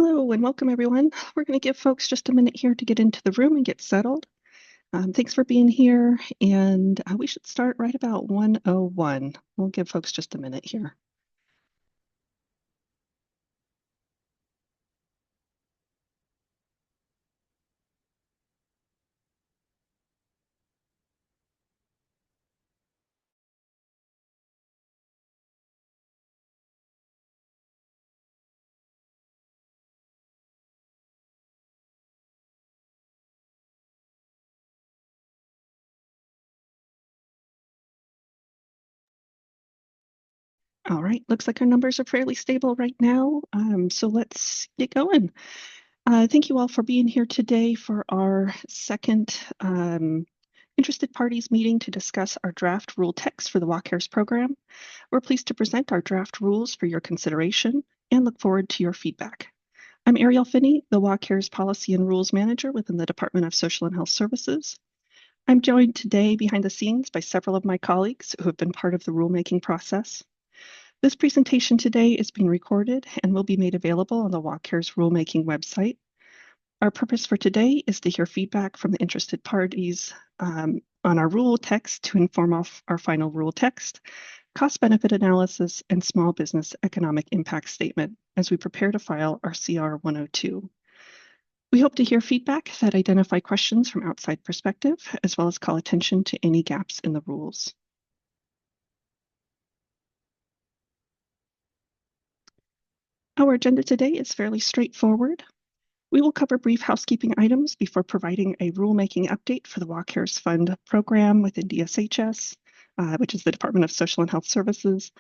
Hello and welcome everyone. We're going to give folks just a minute here to get into the room and get settled. Thanks for being here, and we should start right about 1:01. We'll give folks just a minute here. All right, looks like our numbers are fairly stable right now, so let's get going. Thank you all for being here today for our second interested parties meeting to discuss our draft rule text for the Walk Cares program. We're pleased to present our draft rules for your consideration and look forward to your feedback. I'm Ariel Finney, the Walk Cares Policy and Rules Manager within the Department of Social and Health Services. I'm joined today behind the scenes by several of my colleagues who have been part of the rulemaking process. This presentation today is being recorded and will be made available on the Walk Cares rulemaking website. Our purpose for today is to hear feedback from the interested parties on our rule text to inform our final rule text, cost-benefit analysis, and small business economic impact statement as we prepare to file our CR 102. We hope to hear feedback that identify questions from outside perspective, as well as call attention to any gaps in the rules. Our agenda today is fairly straightforward. We will cover brief housekeeping items before providing a rulemaking update for the Walk Cares Fund program within DSHS, which is the Department of Social and Health Services.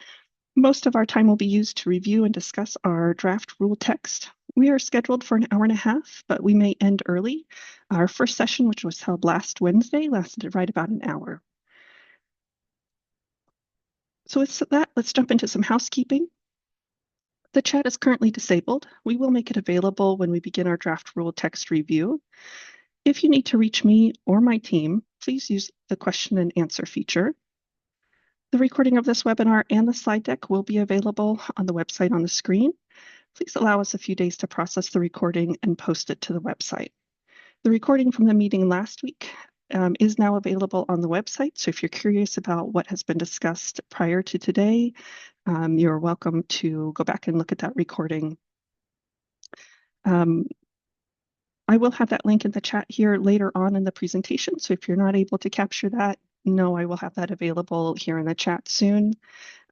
Most of our time will be used to review and discuss our draft rule text. We are scheduled for an hour and a half, but we may end early. Our first session, which was held last Wednesday, lasted right about an hour. So with that, let's jump into some housekeeping. The chat is currently disabled. We will make it available when we begin our draft rule text review. If you need to reach me or my team, please use the question and answer feature. The recording of this webinar and the slide deck will be available on the website on the screen. Please allow us a few days to process the recording and post it to the website. The recording from the meeting last week is now available on the website. So if you're curious about what has been discussed prior to today, you're welcome to go back and look at that recording. I will have that link in the chat here later on in the presentation. So if you're not able to capture that, no, I will have that available here in the chat soon.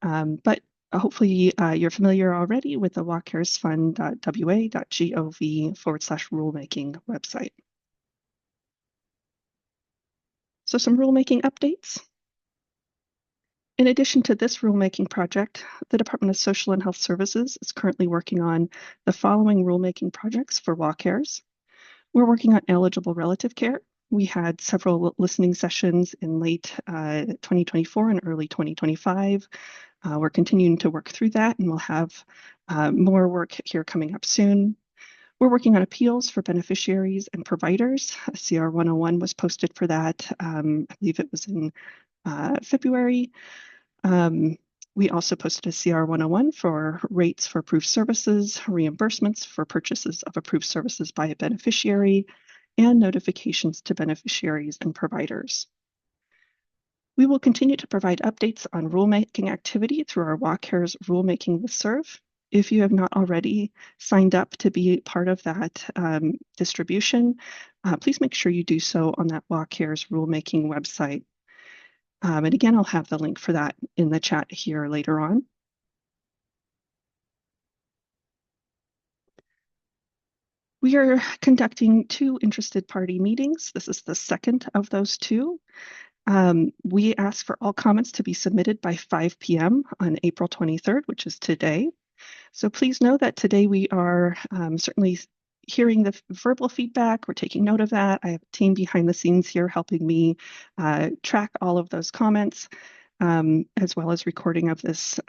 But hopefully you're familiar already with the walkcaresfund.wa.gov/rulemaking website. So some rulemaking updates. In addition to this rulemaking project, the Department of Social and Health Services is currently working on the following rulemaking projects for Walk Cares. We're working on eligible relative care. We had several listening sessions in late 2024 and early 2025. We're continuing to work through that, and we'll have more work here coming up soon. We're working on appeals for beneficiaries and providers. CR 101 was posted for that. I believe it was in February. We also posted a CR 101 for rates for approved services, reimbursements for purchases of approved services by a beneficiary, and notifications to beneficiaries and providers. We will continue to provide updates on rulemaking activity through our Walk Cares Rulemaking Listserv. If you have not already signed up to be part of that distribution, please make sure you do so on that Walk Cares Rulemaking website. And again, I'll have the link for that in the chat here later on. We are conducting 2 interested party meetings. This is the second of those 2. We ask for all comments to be submitted by 5 p.m. on April 23rd, which is today. So please know that today we are certainly hearing the verbal feedback. We're taking note of that. I have a team behind the scenes here helping me track all of those comments, as well as recording of this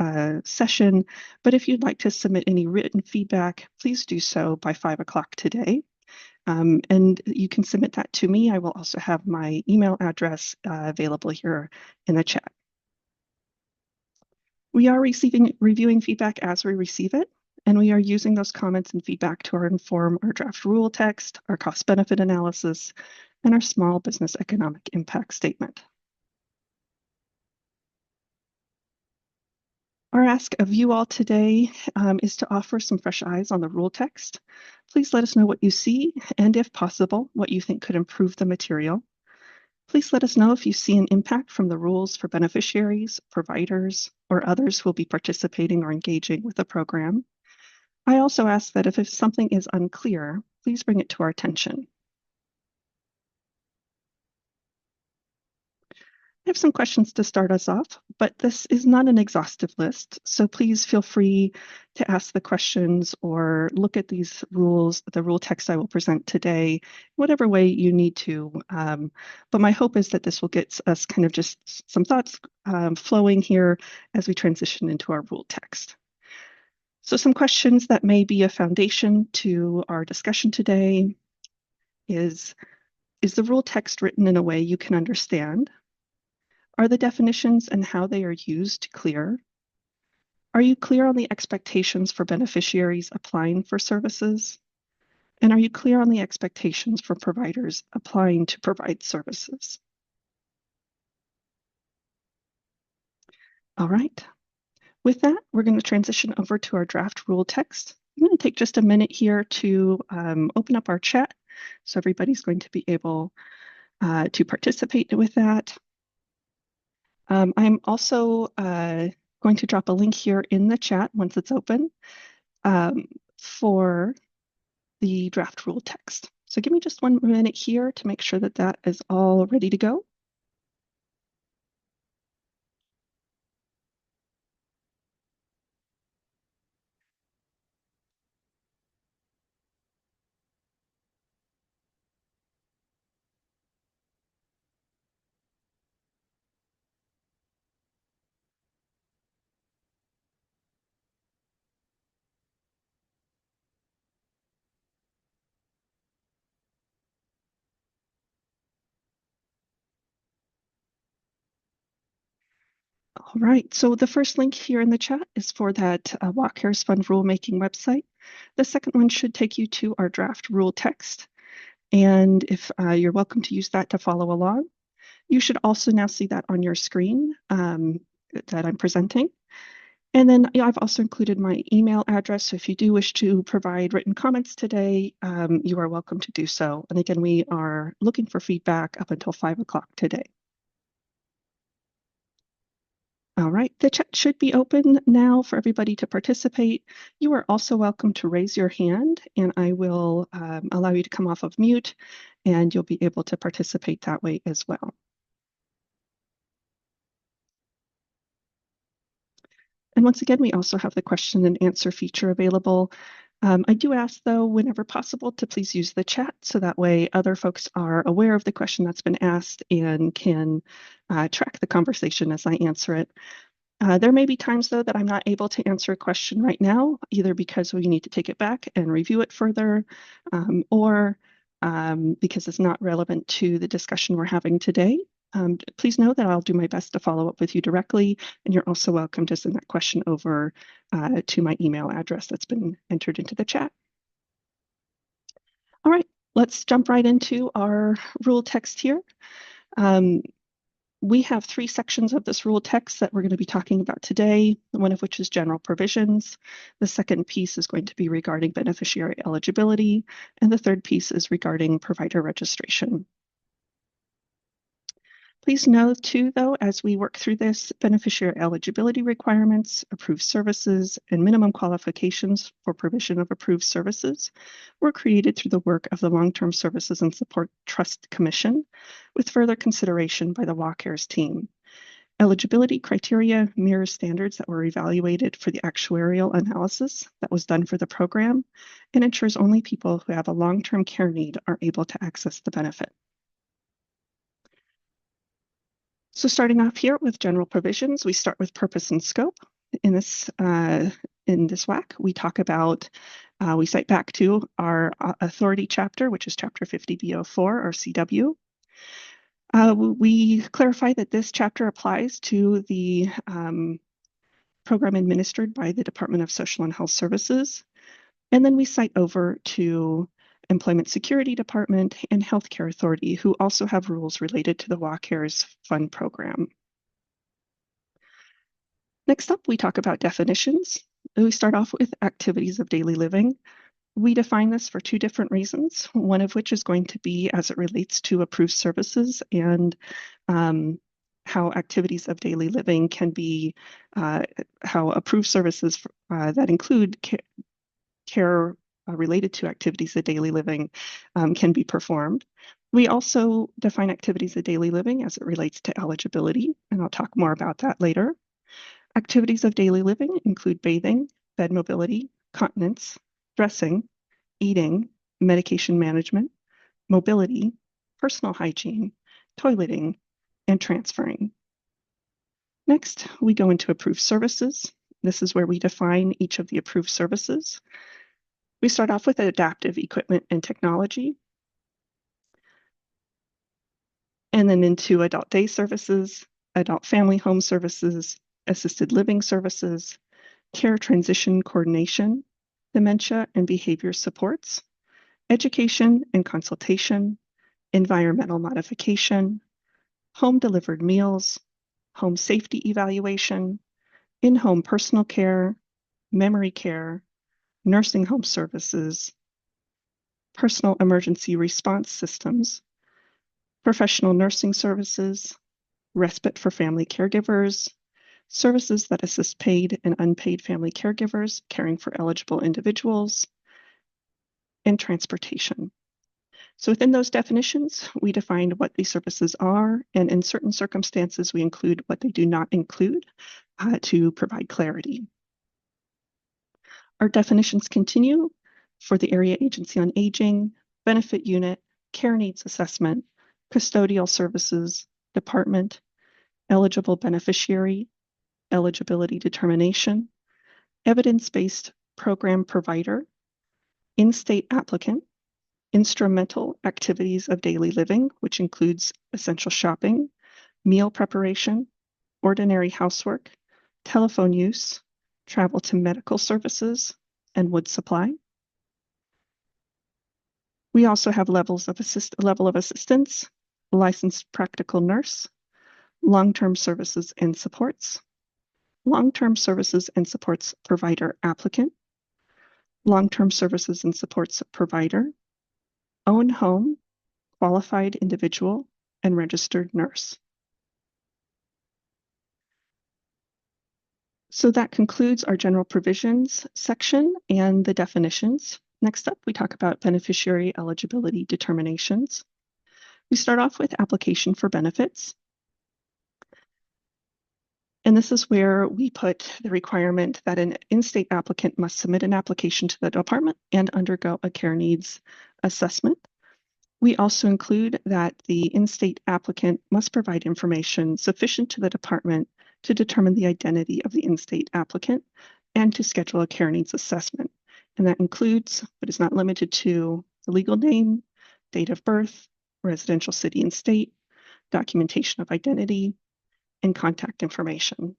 session. But if you'd like to submit any written feedback, please do so by 5 o'clock today. And you can submit that to me. I will also have my email address available here in the chat. We are reviewing feedback as we receive it. And we are using those comments and feedback to inform our draft rule text, our cost benefit analysis, and our small business economic impact statement. Our ask of you all today is to offer some fresh eyes on the rule text. Please let us know what you see and, if possible, what you think could improve the material. Please let us know if you see an impact from the rules for beneficiaries, providers, or others who will be participating or engaging with the program. I also ask that if something is unclear, please bring it to our attention. I have some questions to start us off, but this is not an exhaustive list, so please feel free to ask the questions or look at these rules, the rule text I will present today, whatever way you need to. But my hope is that this will get us kind of just some thoughts flowing here as we transition into our rule text. So some questions that may be a foundation to our discussion today is the rule text written in a way you can understand? Are the definitions and how they are used clear? Are you clear on the expectations for beneficiaries applying for services? And are you clear on the expectations for providers applying to provide services? All right. With that, we're going to transition over to our draft rule text. I'm going to take just a minute here to open up our chat, so everybody's going to be able to participate with that. I'm also going to drop a link here in the chat once it's open for the draft rule text. So give me just 1 minute here to make sure that that is all ready to go. All right, so the first link here in the chat is for that Walk Harris Fund rulemaking website. The second one should take you to our draft rule text. And if you're welcome to use that to follow along. You should also now see that on your screen that I'm presenting. And then I've also included my email address. So if you do wish to provide written comments today, you are welcome to do so. And again, we are looking for feedback up until 5 o'clock today. All right, the chat should be open now for everybody to participate. You are also welcome to raise your hand and I will allow you to come off of mute and you'll be able to participate that way as well. And once again, we also have the question and answer feature available. I do ask, though, whenever possible, to please use the chat so that way other folks are aware of the question that's been asked and can track the conversation as I answer it. There may be times, though, that I'm not able to answer a question right now, either because we need to take it back and review it further, or because it's not relevant to the discussion we're having today. Please know that I'll do my best to follow up with you directly, and you're also welcome to send that question over to my email address that's been entered into the chat. All right, let's jump right into our rule text here. We have 3 sections of this rule text that we're going to be talking about today, one of which is general provisions. The second piece is going to be regarding beneficiary eligibility, and the third piece is regarding provider registration. Please note too, though, as we work through this, beneficiary eligibility requirements, approved services, and minimum qualifications for provision of approved services were created through the work of the Long-Term Services and Support Trust Commission, with further consideration by the Walk Harris team. Eligibility criteria mirror standards that were evaluated for the actuarial analysis that was done for the program and ensures only people who have a long-term care need are able to access the benefit. So starting off here with general provisions, we start with purpose and scope. In this WAC, we talk about, we cite back to our authority chapter, which is chapter 50B04 or CW. We clarify that this chapter applies to the program administered by the Department of Social and Health Services. And then we cite over to Employment Security Department and Healthcare Authority, who also have rules related to the WACARES Fund program. Next up, we talk about definitions. We start off with activities of daily living. We define this for two different reasons, one of which is going to be as it relates to approved services and how activities of daily living can be, how approved services that include care related to activities of daily living can be performed. We also define activities of daily living as it relates to eligibility, and I'll talk more about that later. Activities of daily living include bathing, bed mobility, continence, dressing, eating, medication management, mobility, personal hygiene, toileting, and transferring. Next, we go into approved services. This is where we define each of the approved services. We start off with adaptive equipment and technology, and then into adult day services, adult family home services, assisted living services, care transition coordination, dementia and behavior supports, education and consultation, environmental modification, home delivered meals, home safety evaluation, in-home personal care, memory care, nursing home services, personal emergency response systems, professional nursing services, respite for family caregivers, services that assist paid and unpaid family caregivers caring for eligible individuals, and transportation. So within those definitions, we define what these services are, and in certain circumstances, we include what they do not include to provide clarity. Our definitions continue for the Area Agency on Aging, Benefit Unit, Care Needs Assessment, Custodial Services, Department, Eligible Beneficiary, Eligibility Determination, Evidence-Based Program Provider, In-State Applicant, Instrumental Activities of Daily Living, which includes essential shopping, meal preparation, ordinary housework, telephone use, travel to medical services, and wood supply. We also have level of assistance, licensed practical nurse, long-term services and supports, long-term services and supports provider applicant, long-term services and supports provider, own home, qualified individual, and registered nurse. So that concludes our general provisions section and the definitions. Next up, we talk about beneficiary eligibility determinations. We start off with application for benefits. And this is where we put the requirement that an in-state applicant must submit an application to the department and undergo a care needs assessment. We also include that the in-state applicant must provide information sufficient to the department to determine the identity of the in-state applicant and to schedule a care needs assessment. And that includes, but is not limited to, the legal name, date of birth, residential city and state, documentation of identity, and contact information.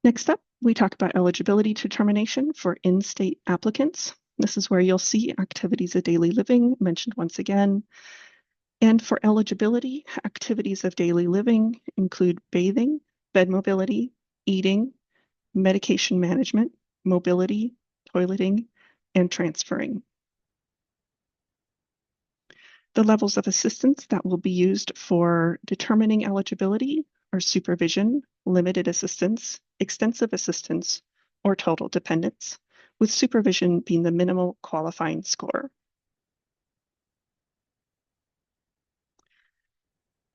Next up, we talk about eligibility determination for in-state applicants. This is where you'll see activities of daily living mentioned once again. And for eligibility, activities of daily living include bathing, bed mobility, eating, medication management, mobility, toileting, and transferring. The levels of assistance that will be used for determining eligibility are supervision, limited assistance, extensive assistance, or total dependence, with supervision being the minimal qualifying score.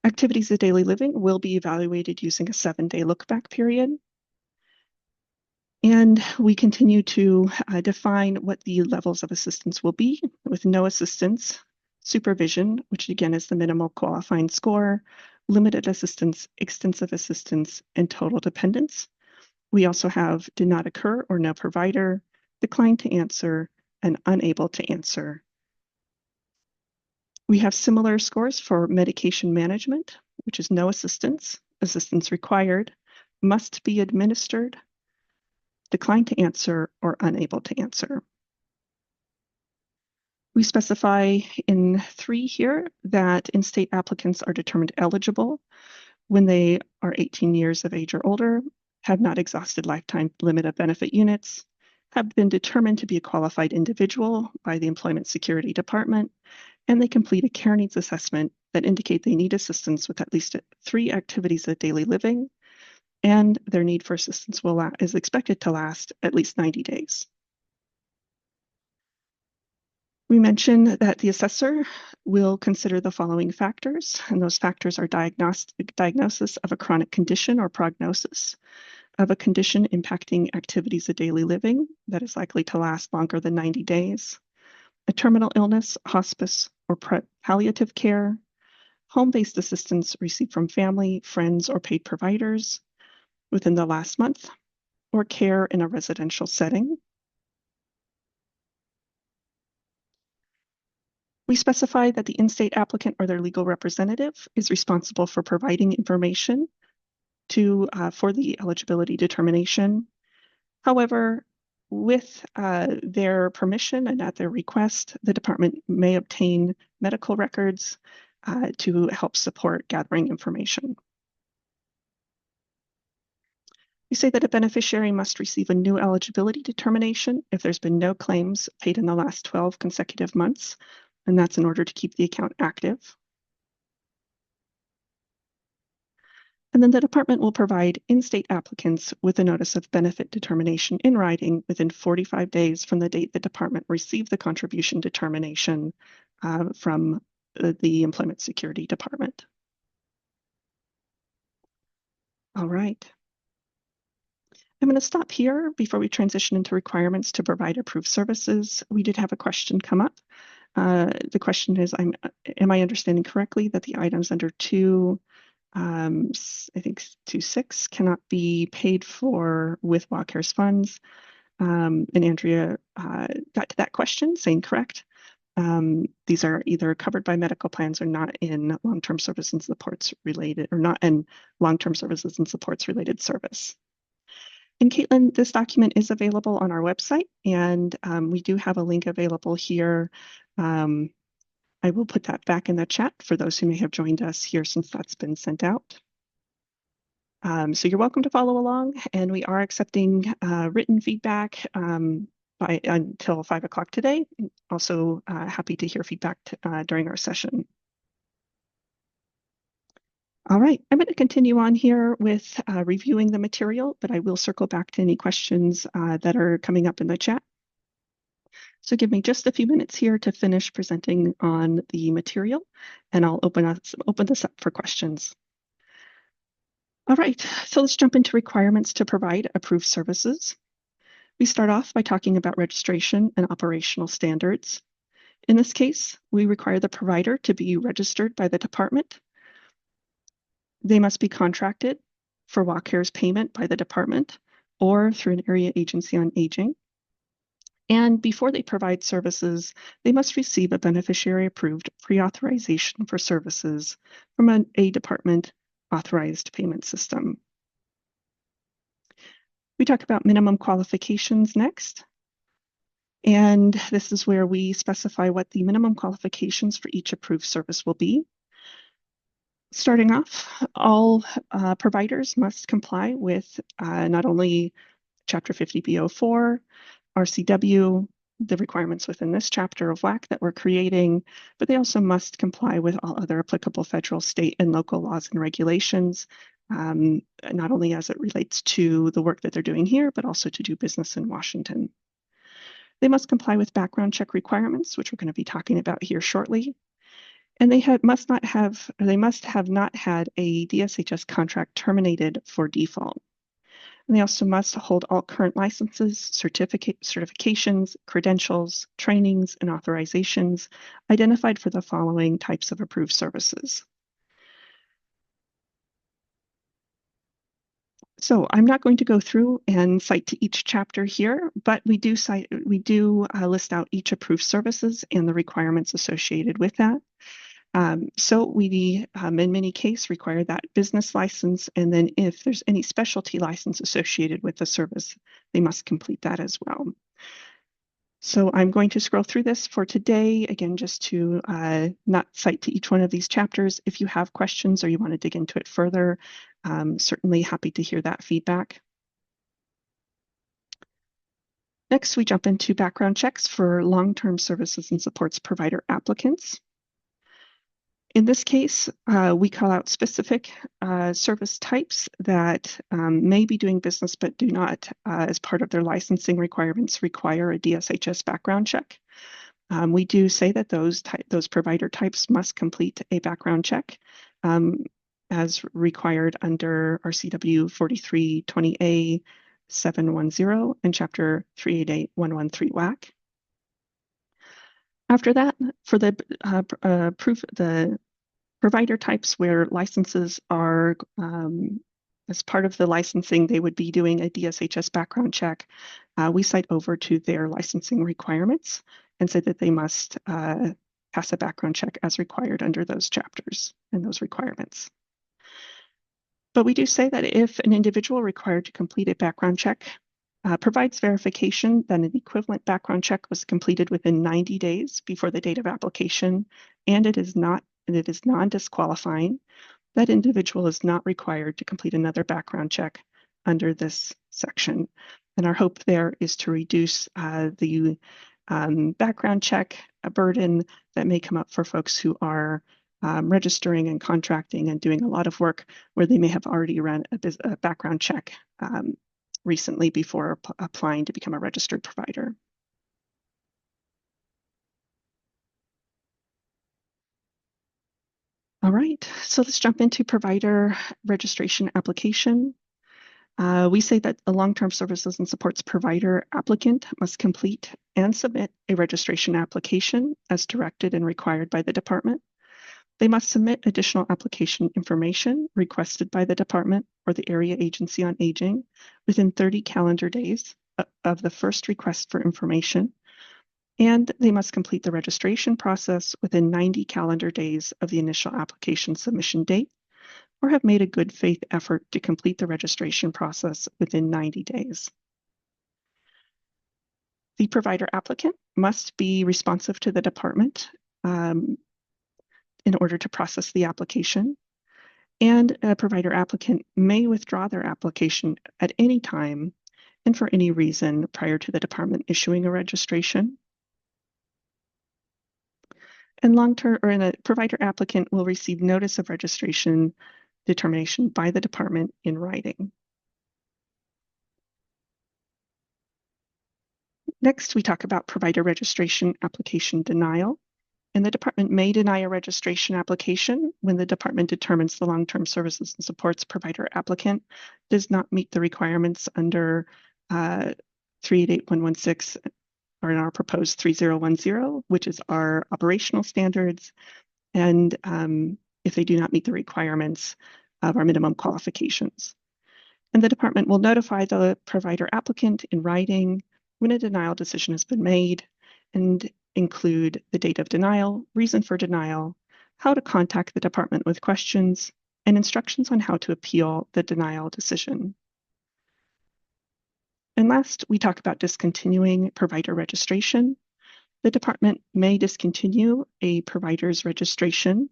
Activities of daily living will be evaluated using a 7-day look-back period. And we continue to define what the levels of assistance will be, with no assistance, supervision, which again is the minimal qualifying score, limited assistance, extensive assistance, and total dependence. We also have did not occur or no provider, declined to answer, and unable to answer. We have similar scores for medication management, which is no assistance, assistance required, must be administered, decline to answer, or unable to answer. We specify in 3 here that in-state applicants are determined eligible when they are 18 years of age or older, have not exhausted lifetime limit of benefit units, have been determined to be a qualified individual by the Employment Security Department, and they complete a care needs assessment that indicate they need assistance with at least 3 activities of daily living, and their need for assistance is expected to last at least 90 days. We mentioned that the assessor will consider the following factors, and those factors are diagnosis of a chronic condition or prognosis of a condition impacting activities of daily living that is likely to last longer than 90 days, a terminal illness, hospice, or palliative care, home-based assistance received from family, friends, or paid providers within the last month, or care in a residential setting. We specify that the in-state applicant or their legal representative is responsible for providing information for the eligibility determination. However, with their permission and at their request, the department may obtain medical records to help support gathering information. We say that a beneficiary must receive a new eligibility determination if there's been no claims paid in the last 12 consecutive months, and that's in order to keep the account active. And then the department will provide in-state applicants with a notice of benefit determination in writing within 45 days from the date the department received the contribution determination from the Employment Security Department. All right. I'm going to stop here before we transition into requirements to provide approved services. We did have a question come up. The question is, am I understanding correctly that the items under 2, I think 2.6 cannot be paid for with WellCare's funds? And Andrea got to that question saying correct. These are either covered by medical plans or not in long-term services and supports related, or not in long-term services and supports related service. And Caitlin, this document is available on our website, and we do have a link available here. I will put that back in the chat for those who may have joined us here since that's been sent out. So you're welcome to follow along, and we are accepting written feedback until 5 o'clock today. Also happy to hear feedback during our session. All right, I'm going to continue on here with reviewing the material, but I will circle back to any questions that are coming up in the chat. So give me just a few minutes here to finish presenting on the material, and I'll open this up for questions. All right, so let's jump into requirements to provide approved services. We start off by talking about registration and operational standards. In this case, we require the provider to be registered by the department. They must be contracted for WellCare's payment by the department or through an area agency on aging. And before they provide services, they must receive a beneficiary-approved pre-authorization for services from a department-authorized payment system. We talk about minimum qualifications next. And this is where we specify what the minimum qualifications for each approved service will be. Starting off, all providers must comply with not only Chapter 50B04, RCW, the requirements within this chapter of WAC that we're creating, but they also must comply with all other applicable federal, state, and local laws and regulations, not only as it relates to the work that they're doing here, but also to do business in Washington. They must comply with background check requirements, which we're going to be talking about here shortly. And they must not have had a DSHS contract terminated for default. And they also must hold all current licenses, certifications, credentials, trainings, and authorizations identified for the following types of approved services. So I'm not going to go through and cite to each chapter here, but we do list out each approved services and the requirements associated with that. So we, in many cases, require that business license, and then if there's any specialty license associated with the service, they must complete that as well. So I'm going to scroll through this for today, again, just to not cite to each one of these chapters. If you have questions or you want to dig into it further, certainly happy to hear that feedback. Next, we jump into background checks for long-term services and supports provider applicants. In this case, we call out specific service types that may be doing business but do not, as part of their licensing requirements, require a DSHS background check. We do say that those provider types must complete a background check as required under RCW 4320A 710 and Chapter 388113 WAC. After that, for the the provider types where licenses are, as part of the licensing, they would be doing a DSHS background check. We cite over to their licensing requirements and say that they must pass a background check as required under those chapters and those requirements. But we do say that if an individual required to complete a background check provides verification that an equivalent background check was completed within 90 days before the date of application, and it is non-disqualifying, that individual is not required to complete another background check under this section. And our hope there is to reduce the background check burden that may come up for folks who are registering and contracting and doing a lot of work where they may have already run a background check recently before applying to become a registered provider. All right, so let's jump into provider registration application. We say that a long-term services and supports provider applicant must complete and submit a registration application as directed and required by the department. They must submit additional application information requested by the department or the Area Agency on Aging within 30 calendar days of the first request for information, and they must complete the registration process within 90 calendar days of the initial application submission date, or have made a good faith effort to complete the registration process within 90 days. The provider applicant must be responsive to the department in order to process the application, and a provider applicant may withdraw their application at any time and for any reason prior to the department issuing a registration. And a provider applicant will receive notice of registration determination by the department in writing. Next, we talk about provider registration application denial. And the department may deny a registration application when the department determines the long-term services and supports provider applicant does not meet the requirements under 388116 or in our proposed 3010, which is our operational standards, and if they do not meet the requirements of our minimum qualifications. And the department will notify the provider applicant in writing when a denial decision has been made and include the date of denial, reason for denial, how to contact the department with questions, and instructions on how to appeal the denial decision. And last, we talk about discontinuing provider registration. The department may discontinue a provider's registration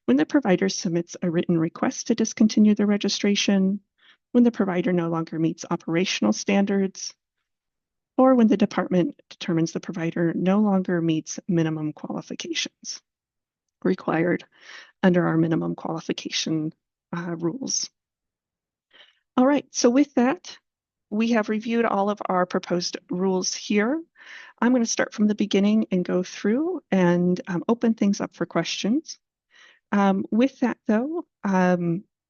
when the provider submits a written request to discontinue the registration, when the provider no longer meets operational standards, or when the department determines the provider no longer meets minimum qualifications required under our minimum qualification rules. All right, so with that, we have reviewed all of our proposed rules here. I'm going to start from the beginning and go through and open things up for questions. With that, though,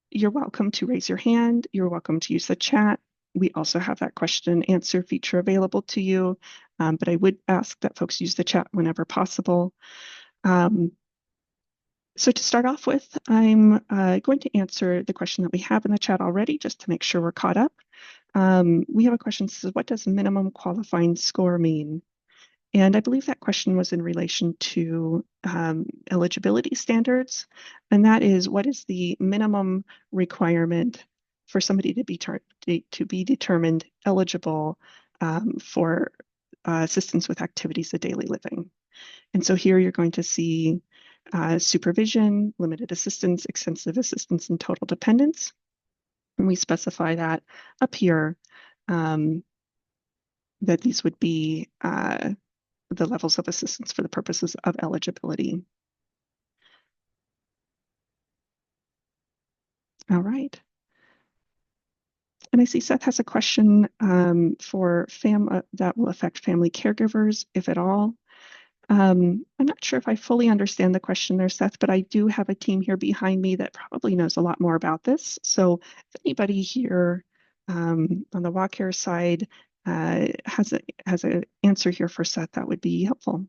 you're welcome to raise your hand. You're welcome to use the chat. We also have that question and answer feature available to you, but I would ask that folks use the chat whenever possible. So to start off with, I'm going to answer the question that we have in the chat already, just to make sure we're caught up. We have a question that says, what does minimum qualifying score mean? And I believe that question was in relation to eligibility standards. And that is, what is the minimum requirement for somebody to be determined eligible for assistance with activities of daily living? And so here you're going to see supervision, limited assistance, extensive assistance, and total dependence. And we specify that up here, that these would be the levels of assistance for the purposes of eligibility. All right. And I see Seth has a question for that will affect family caregivers, if at all. I'm not sure if I fully understand the question there, Seth, but I do have a team here behind me that probably knows a lot more about this. So if anybody here on the WACARE side has an answer here for Seth, that would be helpful.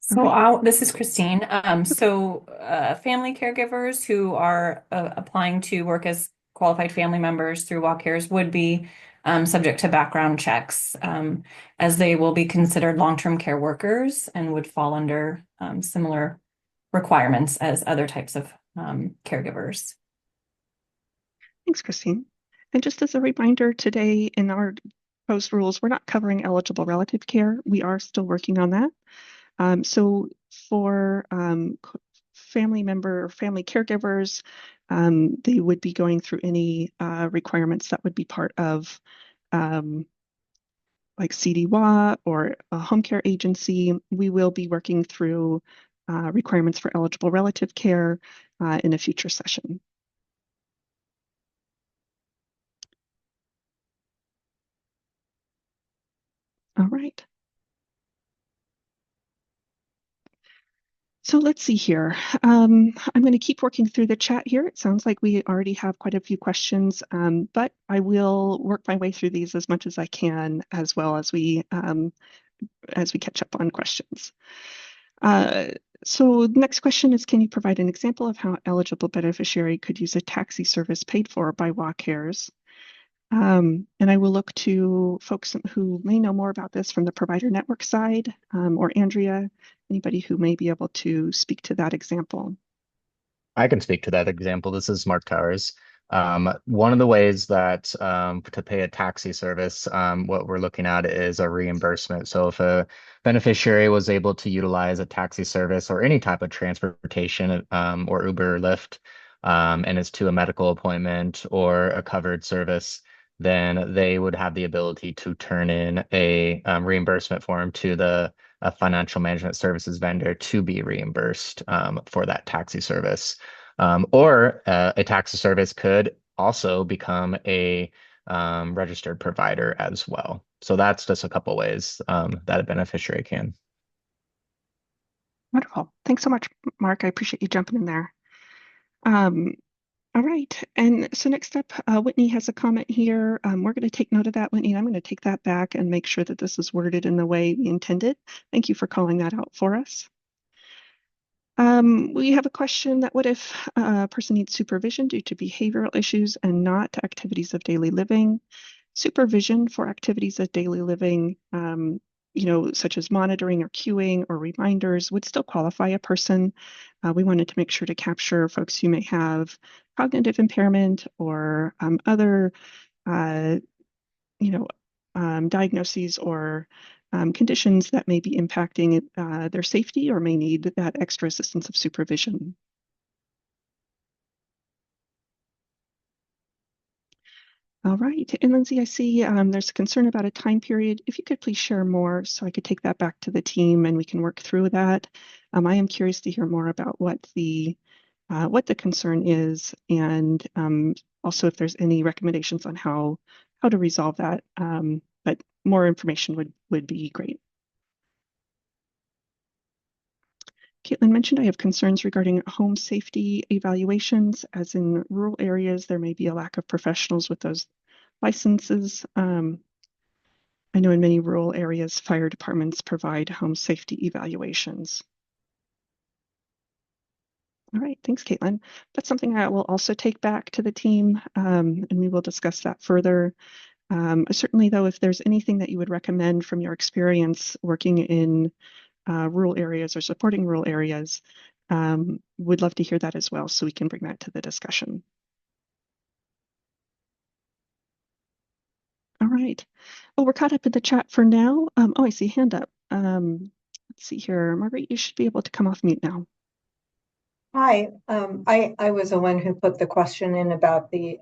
So this is Christine. Family caregivers who are applying to work as qualified family members through Walk Cares would be subject to background checks, as they will be considered long-term care workers and would fall under similar requirements as other types of caregivers. Thanks, Christine. And just as a reminder, today in our proposed rules, we're not covering eligible relative care. We are still working on that. So for family member or family caregivers, they would be going through any requirements that would be part of like CDWA or a home care agency. We will be working through requirements for eligible relative care in a future session. All right. So let's see here. I'm going to keep working through the chat here. It sounds like we already have quite a few questions, but I will work my way through these as much as I can, as well as we catch up on questions. So the next question is, can you provide an example of how eligible beneficiary could use a taxi service paid for by WA Cares? And I will look to folks who may know more about this from the provider network side, or Andrea, anybody who may be able to speak to that example. I can speak to that example. This is Mark Towers. One of the ways that to pay a taxi service, what we're looking at is a reimbursement. So if a beneficiary was able to utilize a taxi service or any type of transportation, or Uber or Lyft, and it's to a medical appointment or a covered service, then they would have the ability to turn in a reimbursement form to the financial management services vendor to be reimbursed for that taxi service. Or a taxi service could also become a registered provider as well. So that's just a couple ways that a beneficiary can. Wonderful. Thanks so much, Mark. I appreciate you jumping in there. All right. And so next up, Whitney has a comment here. We're going to take note of that, Whitney, and I'm going to take that back and make sure that this is worded in the way we intended. Thank you for calling that out for us. We have a question that what if a person needs supervision due to behavioral issues and not to activities of daily living? Supervision for activities of daily living, such as monitoring or cueing or reminders, would still qualify a person. We wanted to make sure to capture folks who may have cognitive impairment or other, diagnoses or conditions that may be impacting their safety or may need that extra assistance of supervision. All right, and Lindsay, I see there's a concern about a time period. If you could please share more so I could take that back to the team and we can work through that. I am curious to hear more about what the concern is, and also if there's any recommendations on how to resolve that. But more information would be great. Caitlin mentioned I have concerns regarding home safety evaluations, as in rural areas, there may be a lack of professionals with those licenses. I know in many rural areas, fire departments provide home safety evaluations. All right, thanks, Caitlin. That's something I will also take back to the team, and we will discuss that further. Certainly, though, if there's anything that you would recommend from your experience working in rural areas or supporting rural areas, would love to hear that as well, so we can bring that to the discussion. All right. Well, we're caught up in the chat for now. Oh, I see a hand up. Let's see here. Margaret, you should be able to come off mute now. Hi, I was the one who put the question in about the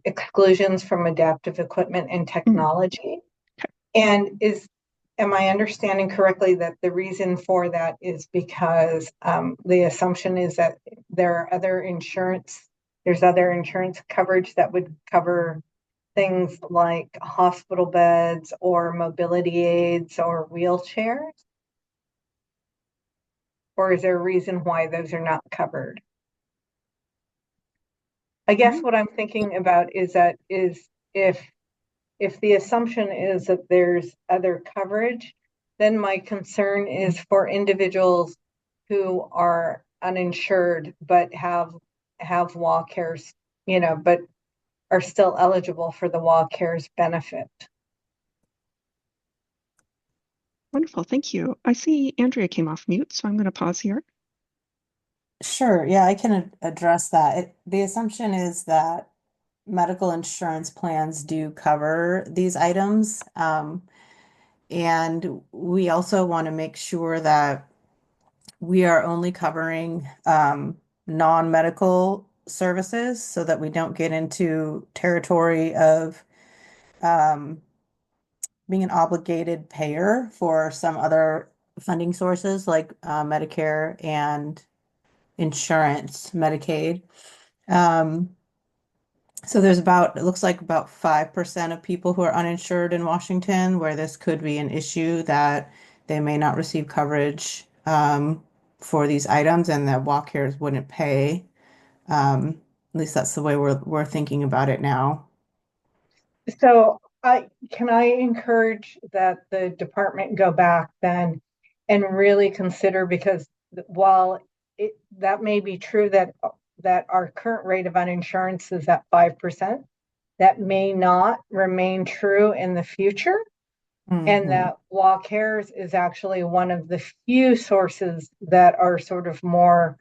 exclusions from adaptive equipment and technology. Okay. And am I understanding correctly that the reason for that is because the assumption is that there's other insurance coverage that would cover things like hospital beds or mobility aids or wheelchairs? Or is there a reason why those are not covered? I guess what I'm thinking about is if the assumption is that there's other coverage, then my concern is for individuals who are uninsured but have WellCares, but are still eligible for the WellCares benefit. Wonderful, thank you. I see Andrea came off mute, so I'm going to pause here. Sure, yeah, I can address that. The assumption is that medical insurance plans do cover these items. And we also want to make sure that we are only covering non-medical services so that we don't get into territory of being an obligated payer for some other funding sources like Medicare and insurance, Medicaid. So there's it looks like about 5% of people who are uninsured in Washington where this could be an issue that they may not receive coverage for these items and that WellCares wouldn't pay. At least that's the way we're thinking about it now. So can I encourage that the department go back then and really consider, because while that may be true that our current rate of uninsurance is at 5%, that may not remain true in the future. And that WellCares is actually one of the few sources that are sort of more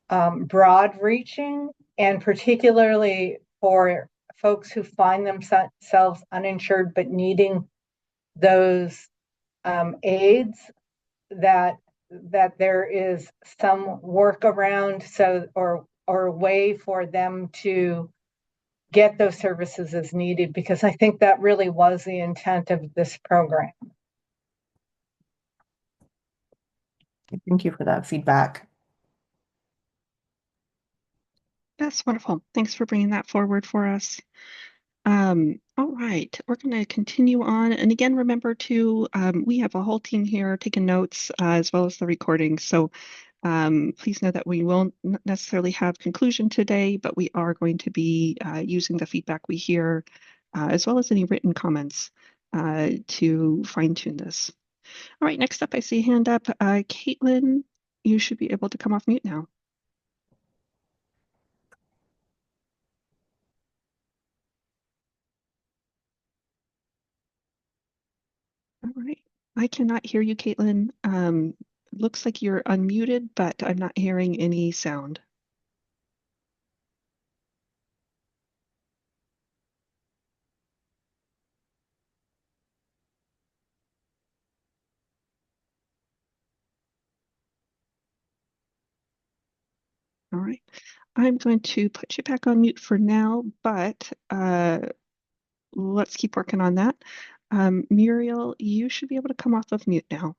broad reaching, and particularly for folks who find themselves uninsured but needing those aids, that there is some workaround or way for them to get those services as needed, because I think that really was the intent of this program. Thank you for that feedback. That's wonderful. Thanks for bringing that forward for us. All right, we're going to continue on. And again, remember to, we have a whole team here taking notes as well as the recording. So please know that we won't necessarily have conclusion today, but we are going to be using the feedback we hear as well as any written comments to fine tune this. All right, next up, I see a hand up. Caitlin, you should be able to come off mute now. All right. I cannot hear you, Caitlin. Looks like you're unmuted, but I'm not hearing any sound. All right. I'm going to put you back on mute for now, but let's keep working on that. Muriel, you should be able to come off of mute now.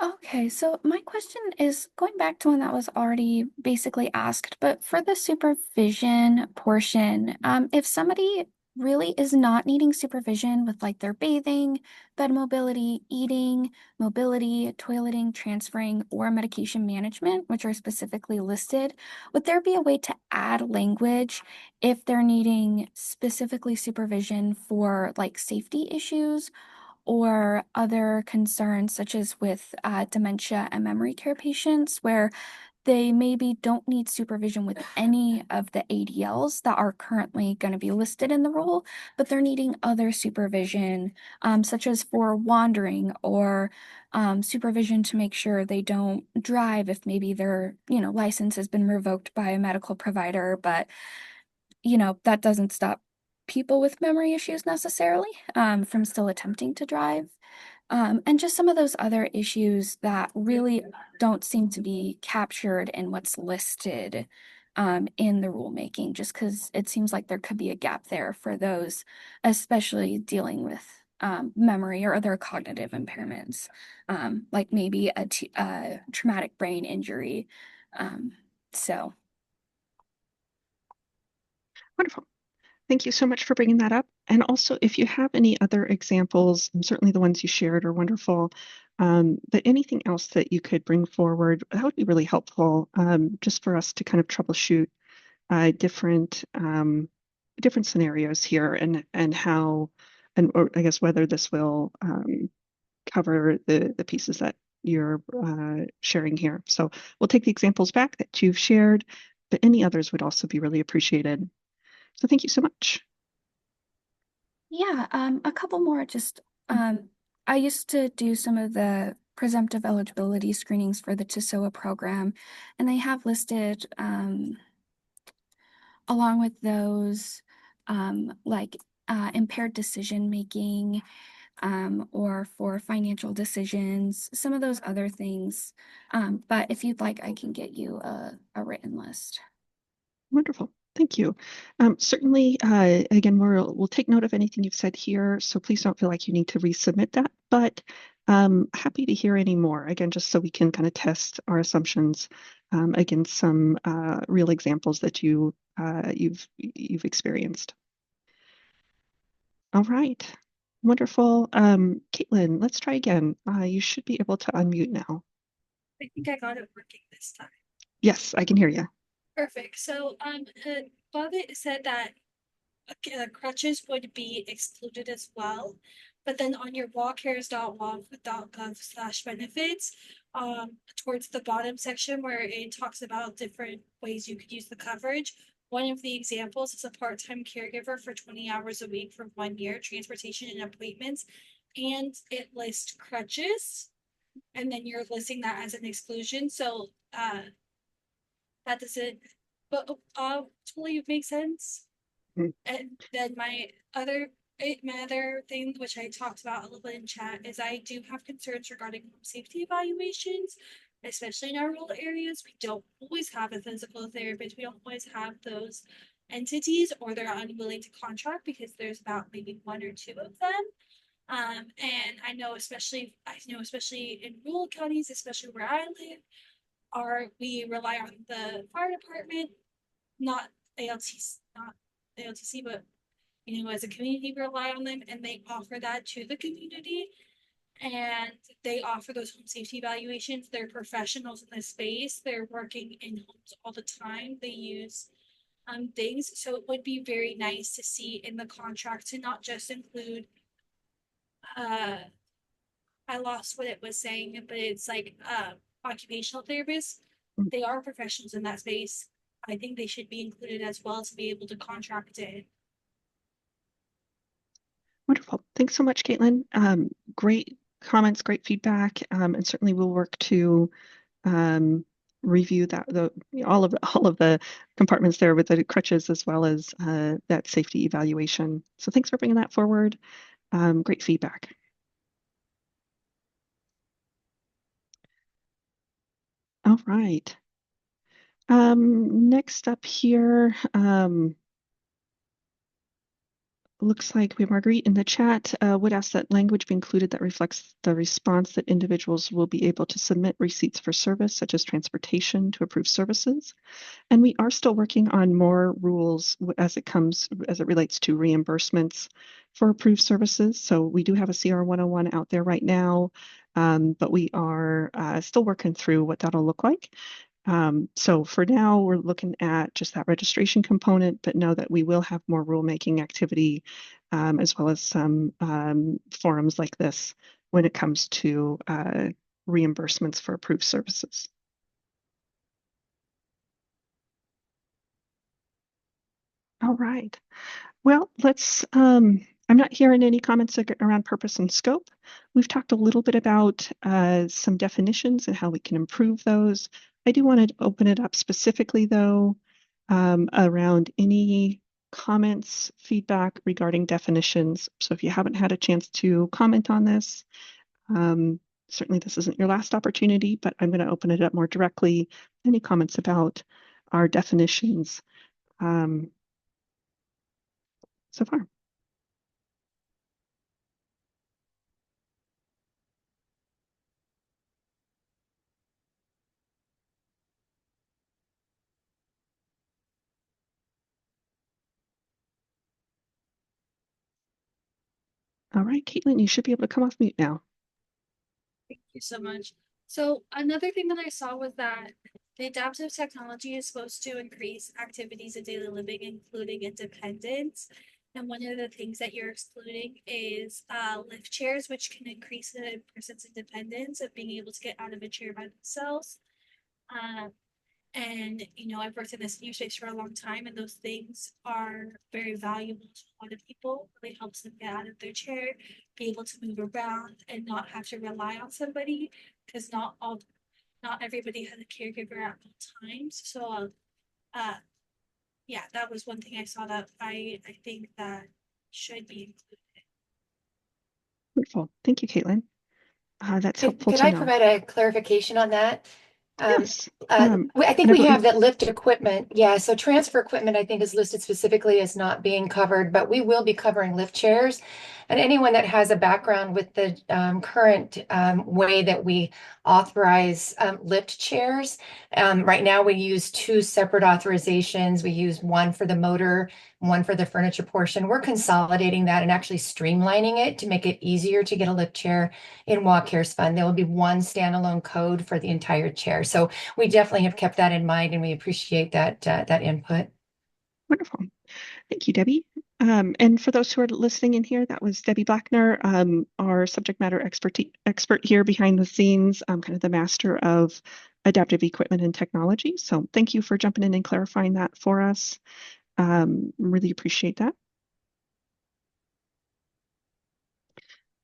Okay, so my question is going back to one that was already basically asked, but for the supervision portion, if somebody really is not needing supervision with like their bathing, bed mobility, eating, mobility, toileting, transferring, or medication management, which are specifically listed, would there be a way to add language if they're needing specifically supervision for like safety issues or other concerns such as with dementia and memory care patients where they maybe don't need supervision with any of the ADLs that are currently going to be listed in the rule, but they're needing other supervision, such as for wandering or supervision to make sure they don't drive if maybe their, license has been revoked by a medical provider, but, that doesn't stop people with memory issues necessarily from still attempting to drive. And just some of those other issues that really don't seem to be captured in what's listed in the rulemaking, just because it seems like there could be a gap there for those, especially dealing with memory or other cognitive impairments, like maybe a traumatic brain injury. So. Wonderful. Thank you so much for bringing that up. And also, if you have any other examples, and certainly the ones you shared are wonderful, but anything else that you could bring forward, that would be really helpful, just for us to kind of troubleshoot different scenarios here and how, or I guess whether this will cover the pieces that you're sharing here. So we'll take the examples back that you've shared, but any others would also be really appreciated. So thank you so much. Yeah, a couple more just I used to do some of the presumptive eligibility screenings for the TSOA program, and they have listed along with those like impaired decision making or for financial decisions, some of those other things. But if you'd like, I can get you a written list. Wonderful. Thank you. Certainly, again, we'll take note of anything you've said here, so please don't feel like you need to resubmit that, but happy to hear any more, again, just so we can kind of test our assumptions against some real examples that you've experienced. All right. Wonderful. Caitlin, let's try again. You should be able to unmute now. I think I got it working this time. Yes, I can hear you. Perfect. So, above it said that crutches would be excluded as well, but then on your wallcares.gov/benefits, towards the bottom section where it talks about different ways you could use the coverage. One of the examples is a part-time caregiver for 20 hours a week for 1 year, transportation and appointments, and it lists crutches, and then you're listing that as an exclusion. So, that doesn't, but totally makes sense. Mm. And then my other thing, which I talked about a little bit in chat, is I do have concerns regarding home safety evaluations, especially in our rural areas. We don't always have a physical therapist. We don't always have those entities, or they're unwilling to contract because there's about maybe 1 or 2 of them. And I know especially in rural counties, especially where I live, we rely on the fire department, not ALTC, but as a community, we rely on them, and they offer that to the community, and they offer those home safety evaluations. They're professionals in this space. They're working in homes all the time. They use things, so it would be very nice to see in the contract to not just include I lost what it was saying, but it's like occupational therapists. They are professionals in that space. I think they should be included as well to be able to contract it. Wonderful. Thanks so much, Caitlin. Great comments, great feedback, and certainly we'll work to review all of the compartments there with the crutches as well as that safety evaluation. So thanks for bringing that forward. Great feedback. All right. Next up here, looks like we have Marguerite in the chat, would ask that language be included that reflects the response that individuals will be able to submit receipts for service, such as transportation, to approve services. And we are still working on more rules as it relates to reimbursements for approved services. So we do have a CR 101 out there right now, but we are still working through what that'll look like. So for now, we're looking at just that registration component, but know that we will have more rulemaking activity, as well as some forums like this when it comes to reimbursements for approved services. All right. Well, I'm not hearing any comments around purpose and scope. We've talked a little bit about some definitions and how we can improve those. I do want to open it up specifically, though, around any comments, feedback regarding definitions. So if you haven't had a chance to comment on this, certainly this isn't your last opportunity, but I'm going to open it up more directly. Any comments about our definitions so far? All right, Caitlin, you should be able to come off mute now. Thank you so much. So another thing that I saw was that the adaptive technology is supposed to increase activities of daily living, including independence. And one of the things that you're excluding is lift chairs, which can increase a person's independence of being able to get out of a chair by themselves. And I've worked in this new space for a long time, and those things are very valuable to a lot of people. It really helps them get out of their chair, be able to move around, and not have to rely on somebody, because not everybody has a caregiver at all times. So, yeah, that was one thing I saw that I think that should be included. Wonderful. Thank you, Caitlin. That's helpful Could to I know. provide a clarification on that? Yes. I think we have that lift equipment. Yeah, so transfer equipment, I think, is listed specifically as not being covered, but we will be covering lift chairs. And anyone that has a background with the current way that we authorize lift chairs, right now we use two separate authorizations. We use one for the motor, one for the furniture portion. We're consolidating that and actually streamlining it to make it easier to get a lift chair in Walk Cares Fund. There will be one standalone code for the entire chair. So we definitely have kept that in mind, and we appreciate that input. Wonderful. Thank you, Debbie. And for those who are listening in here, that was Debbie Blackner, our subject matter expert here behind the scenes, kind of the master of adaptive equipment and technology. So thank you for jumping in and clarifying that for us. Really appreciate that.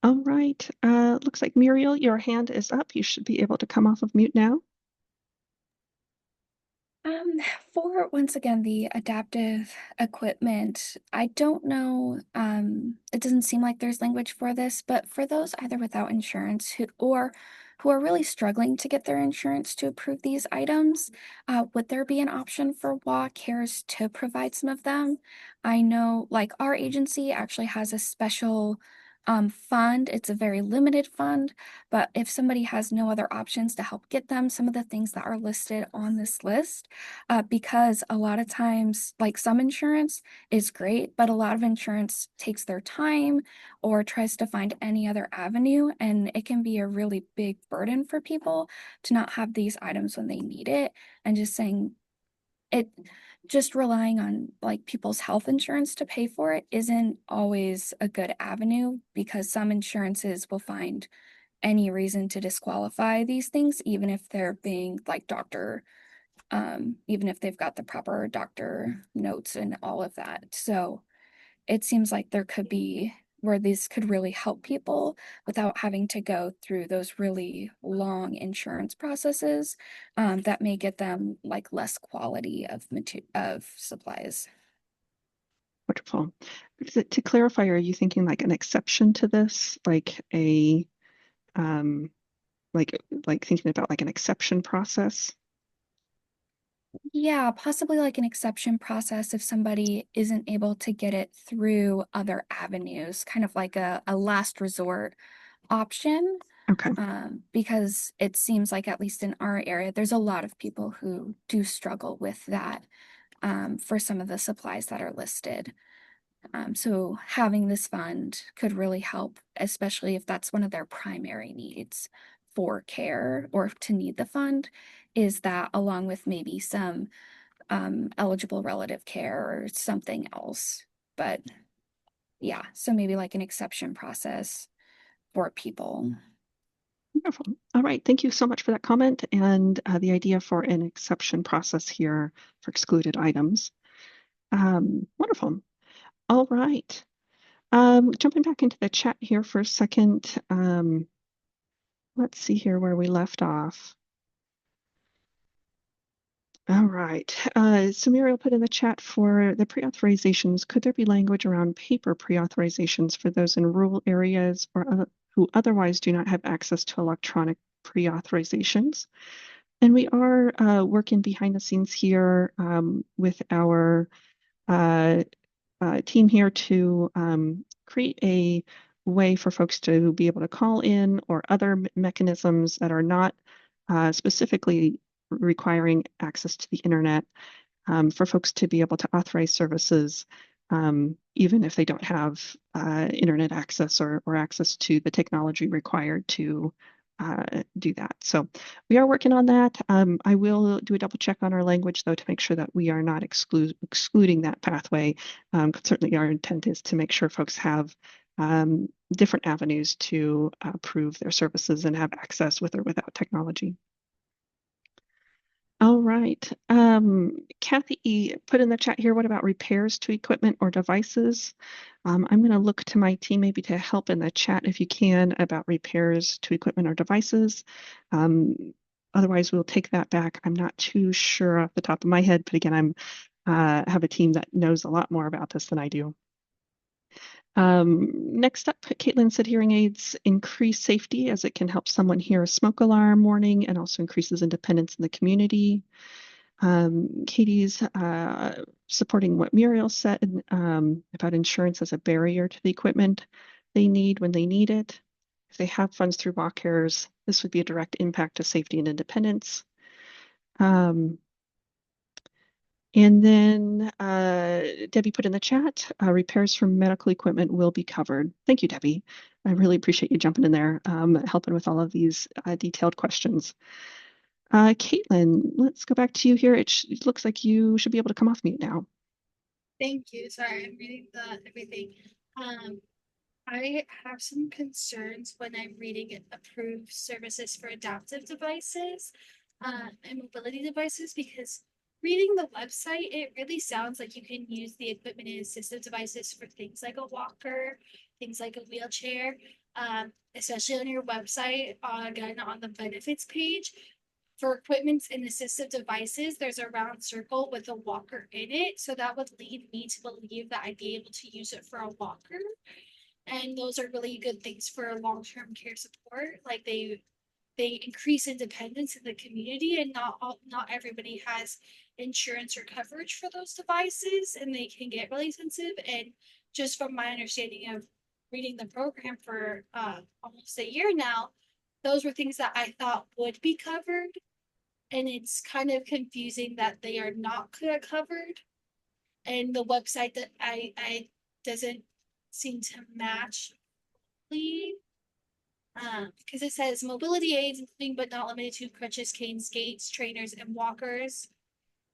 All right. Looks like Muriel, your hand is up. You should be able to come off of mute now. For once again, the adaptive equipment, I don't know, it doesn't seem like there's language for this, but for those either without insurance who are really struggling to get their insurance to approve these items, would there be an option for WA Cares to provide some of them? I know like our agency actually has a special fund. It's a very limited fund, but if somebody has no other options to help get them some of the things that are listed on this list, because a lot of times, like some insurance is great, but a lot of insurance takes their time or tries to find any other avenue, and it can be a really big burden for people to not have these items when they need it, and just relying on like people's health insurance to pay for it isn't always a good avenue, because some insurances will find any reason to disqualify these things, even if they're being like even if they've got the proper doctor notes and all of that. So it seems like there could be where these could really help people without having to go through those really long insurance processes, that may get them like less quality of supplies. Wonderful. To clarify, are you thinking like an exception to this, like a like thinking about like an exception process? Yeah, possibly like an exception process if somebody isn't able to get it through other avenues, kind of like a last resort option. Okay. Because it seems like, at least in our area, there's a lot of people who do struggle with that, for some of the supplies that are listed. So having this fund could really help, especially if that's one of their primary needs for care or to need the fund, is that along with maybe some eligible relative care or something else. But yeah, so maybe like an exception process for people. Wonderful. All right. Thank you so much for that comment and the idea for an exception process here for excluded items. Wonderful. All right. Jumping back into the chat here for a second. Let's see here where we left off. All right. So Muriel put in the chat for the pre-authorizations. Could there be language around paper pre-authorizations for those in rural areas or who otherwise do not have access to electronic pre-authorizations? And we are working behind the scenes here with our team here to create a way for folks to be able to call in or other mechanisms that are not specifically requiring access to the internet for folks to be able to authorize services even if they don't have internet access or access to the technology required to do that. So we are working on that. I will do a double check on our language though to make sure that we are not excluding that pathway. Certainly our intent is to make sure folks have different avenues to prove their services and have access with or without technology. All right. Kathy put in the chat here, what about repairs to equipment or devices? I'm going to look to my team maybe to help in the chat if you can about repairs to equipment or devices. Otherwise, we'll take that back. I'm not too sure off the top of my head, but again, have a team that knows a lot more about this than I do. Next up, Caitlin said hearing aids increase safety as it can help someone hear a smoke alarm warning and also increases independence in the community. Katie's supporting what Muriel said about insurance as a barrier to the equipment they need when they need it. If they have funds through Walk Cares, this would be a direct impact to safety and independence. And then Debbie put in the chat, repairs from medical equipment will be covered. Thank you, Debbie. I really appreciate you jumping in there, helping with all of these detailed questions. Caitlin, let's go back to you here. It looks like you should be able to come off mute now. Thank you. Sorry, I'm reading everything. I have some concerns when I'm reading approved services for adaptive devices and mobility devices because reading the website, it really sounds like you can use the equipment and assistive devices for things like a walker, things like a wheelchair, especially on your website, again, on the benefits page. For equipment and assistive devices, there's a round circle with a walker in it. So that would lead me to believe that I'd be able to use it for a walker. And those are really good things for long-term care support. Like they increase independence in the community, and not everybody has insurance or coverage for those devices, and they can get really expensive. And just from my understanding of reading the program for almost a year now, those were things that I thought would be covered. And it's kind of confusing that they are not covered. And the website that I doesn't seem to match because it says mobility aids, including but not limited to crutches, canes, skates, trainers, and walkers,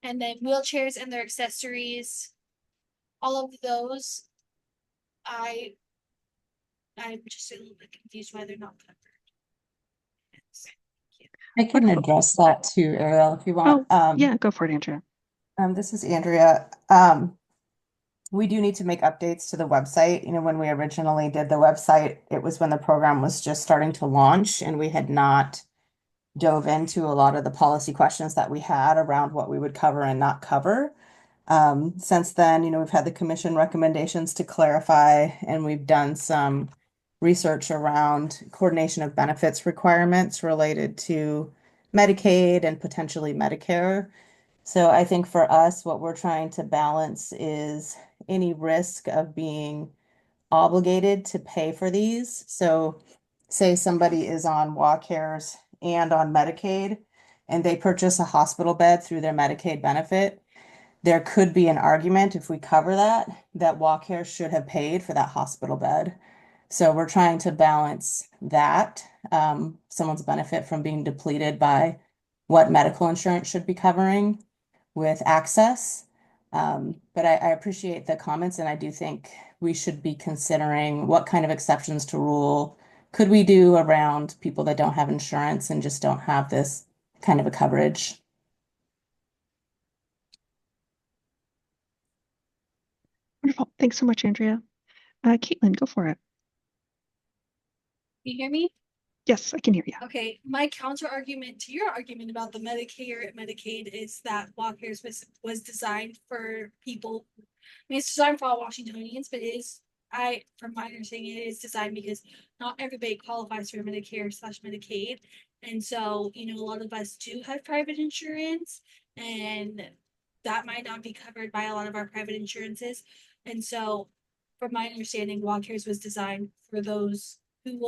and then wheelchairs and their accessories. All of those, I'm just a little bit confused why they're not covered. I can address that too, Ariel, if you want. Yeah, go for it, Andrea. This is Andrea. We do need to make updates to the website. You know, when we originally did the website, it was when the program was just starting to launch and we had not dove into a lot of the policy questions that we had around what we would cover and not cover. Since then, you know, we've had the commission recommendations to clarify, and we've done some research around coordination of benefits requirements related to Medicaid and potentially Medicare. So I think for us, what we're trying to balance is any risk of being obligated to pay for these. So say somebody is on Walk Cares and on Medicaid, and they purchase a hospital bed through their Medicaid benefit, there could be an argument if we cover that Walk Cares should have paid for that hospital bed. So we're trying to balance that, someone's benefit from being depleted by what medical insurance should be covering with access. But I appreciate the comments, and I do think we should be considering what kind of exceptions to rule could we do around people that don't have insurance and just don't have this kind of a coverage. Wonderful. Thanks so much, Andrea. Caitlin, go for it. You hear me? Yes, I can hear you. Okay, my counter argument to your argument about the Medicare and Medicaid is that Walker's was designed for people. I mean, it's designed for all Washingtonians, but from my understanding, it is designed because not everybody qualifies for Medicare/Medicaid, and so a lot of us do have private insurance, and that might not be covered by a lot of our private insurances, and so, from my understanding, Walker's was designed for those who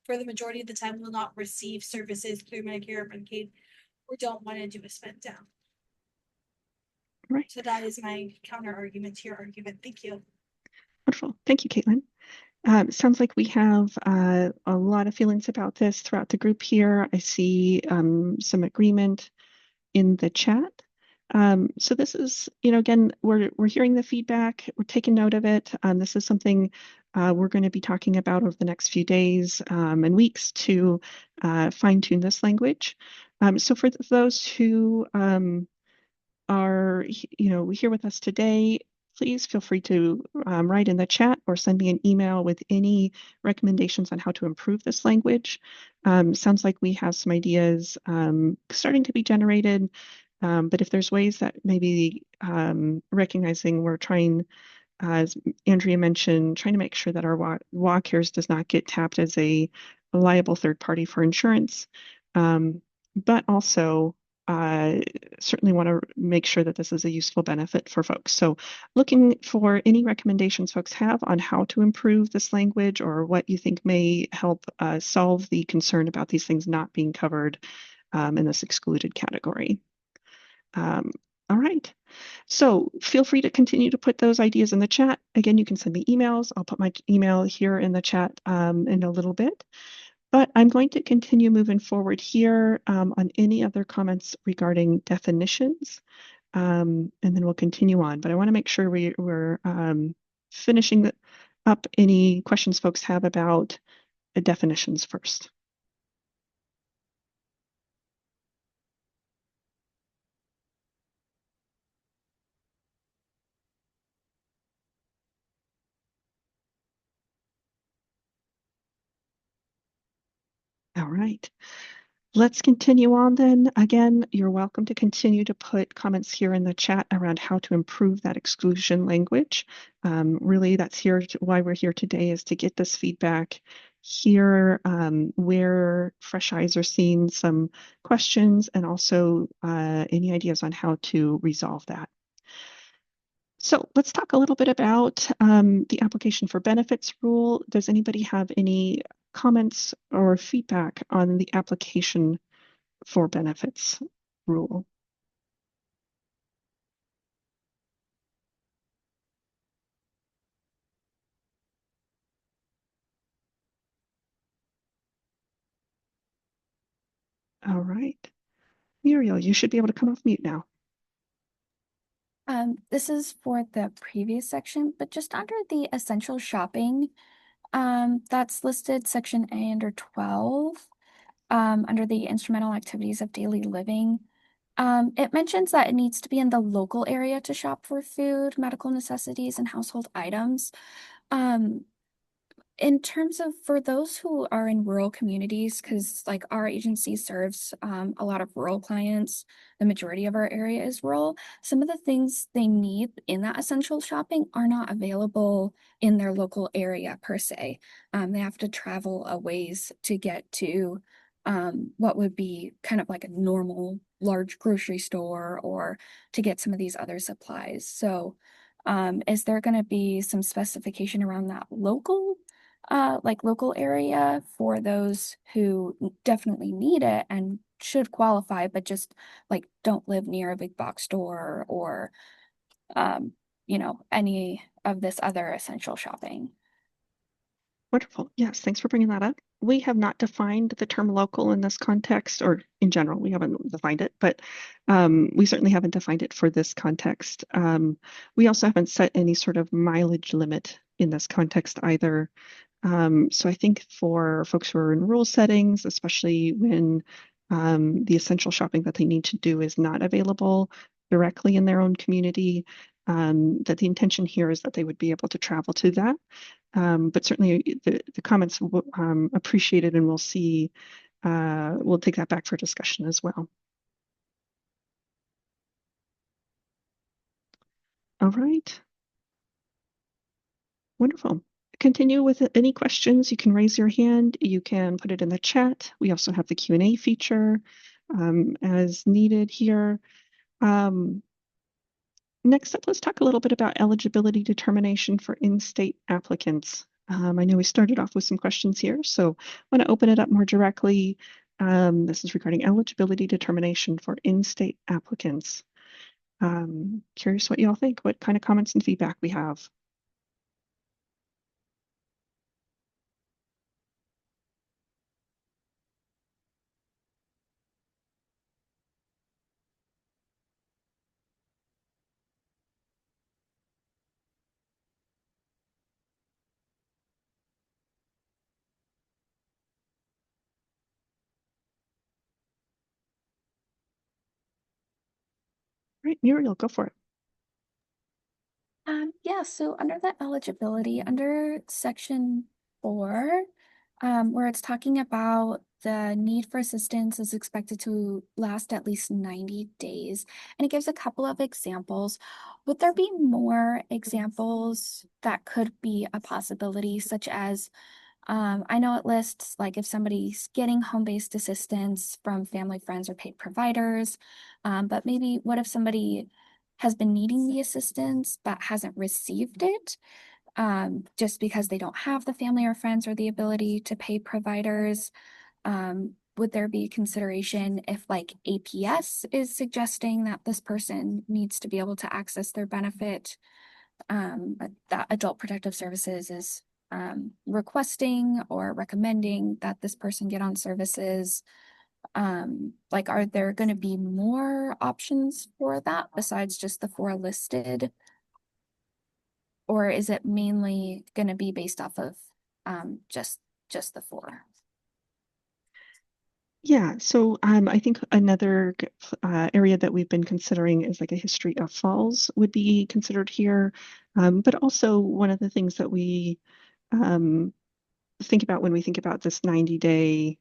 for the majority of the time will not receive services through Medicare or Medicaid or don't want to do a spend down. Right. So that is my counter argument to your argument. Thank you. Wonderful. Thank you, Caitlin. Sounds like we have a lot of feelings about this throughout the group here. I see some agreement in the chat. So this is, again, we're hearing the feedback, we're taking note of it. This is something we're going to be talking about over the next few days and weeks to fine tune this language. So for those who are, here with us today, please feel free to write in the chat or send me an email with any recommendations on how to improve this language. Sounds like we have some ideas starting to be generated. But if there's ways that maybe recognizing we're trying, as Andrea mentioned, trying to make sure that our WACARES does not get tapped as a liable third party for insurance, but also certainly want to make sure that this is a useful benefit for folks. So looking for any recommendations folks have on how to improve this language or what you think may help solve the concern about these things not being covered in this excluded category. All right. So feel free to continue to put those ideas in the chat. Again, you can send me emails. I'll put my email here in the chat in a little bit. But I'm going to continue moving forward here on any other comments regarding definitions. And then we'll continue on. But I want to make sure we're finishing up any questions folks have about the definitions first. All right. Let's continue on then. Again, you're welcome to continue to put comments here in the chat around how to improve that exclusion language. Really, that's why we're here today, is to get this feedback here where Fresh Eyes are seeing some questions and also any ideas on how to resolve that. So let's talk a little bit about the application for benefits rule. Does anybody have any comments or feedback on the application for benefits rule? All right. Muriel, you should be able to come off mute now. This is for the previous section, but just under the essential shopping, that's listed section A under 12, under the instrumental activities of daily living. It mentions that it needs to be in the local area to shop for food, medical necessities, and household items. In terms of for those who are in rural communities, because like our agency serves a lot of rural clients, the majority of our area is rural. Some of the things they need in that essential shopping are not available in their local area per se. They have to travel a ways to get to what would be kind of like a normal large grocery store or to get some of these other supplies. So is there going to be some specification around that local area for those who definitely need it and should qualify, but just like don't live near a big box store or, any of this other essential shopping? Wonderful. Yes, thanks for bringing that up. We have not defined the term local in this context, or in general, we haven't defined it, but we certainly haven't defined it for this context. We also haven't set any sort of mileage limit in this context either. So I think for folks who are in rural settings, especially when the essential shopping that they need to do is not available directly in their own community, that the intention here is that they would be able to travel to that. But certainly the comments appreciated, and we'll see, we'll take that back for discussion as well. All right. Wonderful. Continue with any questions. You can raise your hand. You can put it in the chat. We also have the Q&A feature as needed here. Next up, let's talk a little bit about eligibility determination for in-state applicants. I know we started off with some questions here, so I want to open it up more directly. This is regarding eligibility determination for in-state applicants. Curious what y'all think, what kind of comments and feedback we have. Right, Muriel, go for it. Yeah, so under the eligibility, under section 4, where it's talking about the need for assistance is expected to last at least 90 days, and it gives a couple of examples. Would there be more examples that could be a possibility, such as I know it lists like if somebody's getting home-based assistance from family, friends, or paid providers, but maybe what if somebody has been needing the assistance but hasn't received it just because they don't have the family or friends or the ability to pay providers? Would there be consideration if like APS is suggesting that this person needs to be able to access their benefit, that Adult Protective Services is requesting or recommending that this person get on services? Like, are there going to be more options for that besides just the 4 listed? Or is it mainly going to be based off of just the 4? Yeah, so I think another area that we've been considering is like a history of falls would be considered here. But also one of the things that we think about when we think about this 90-day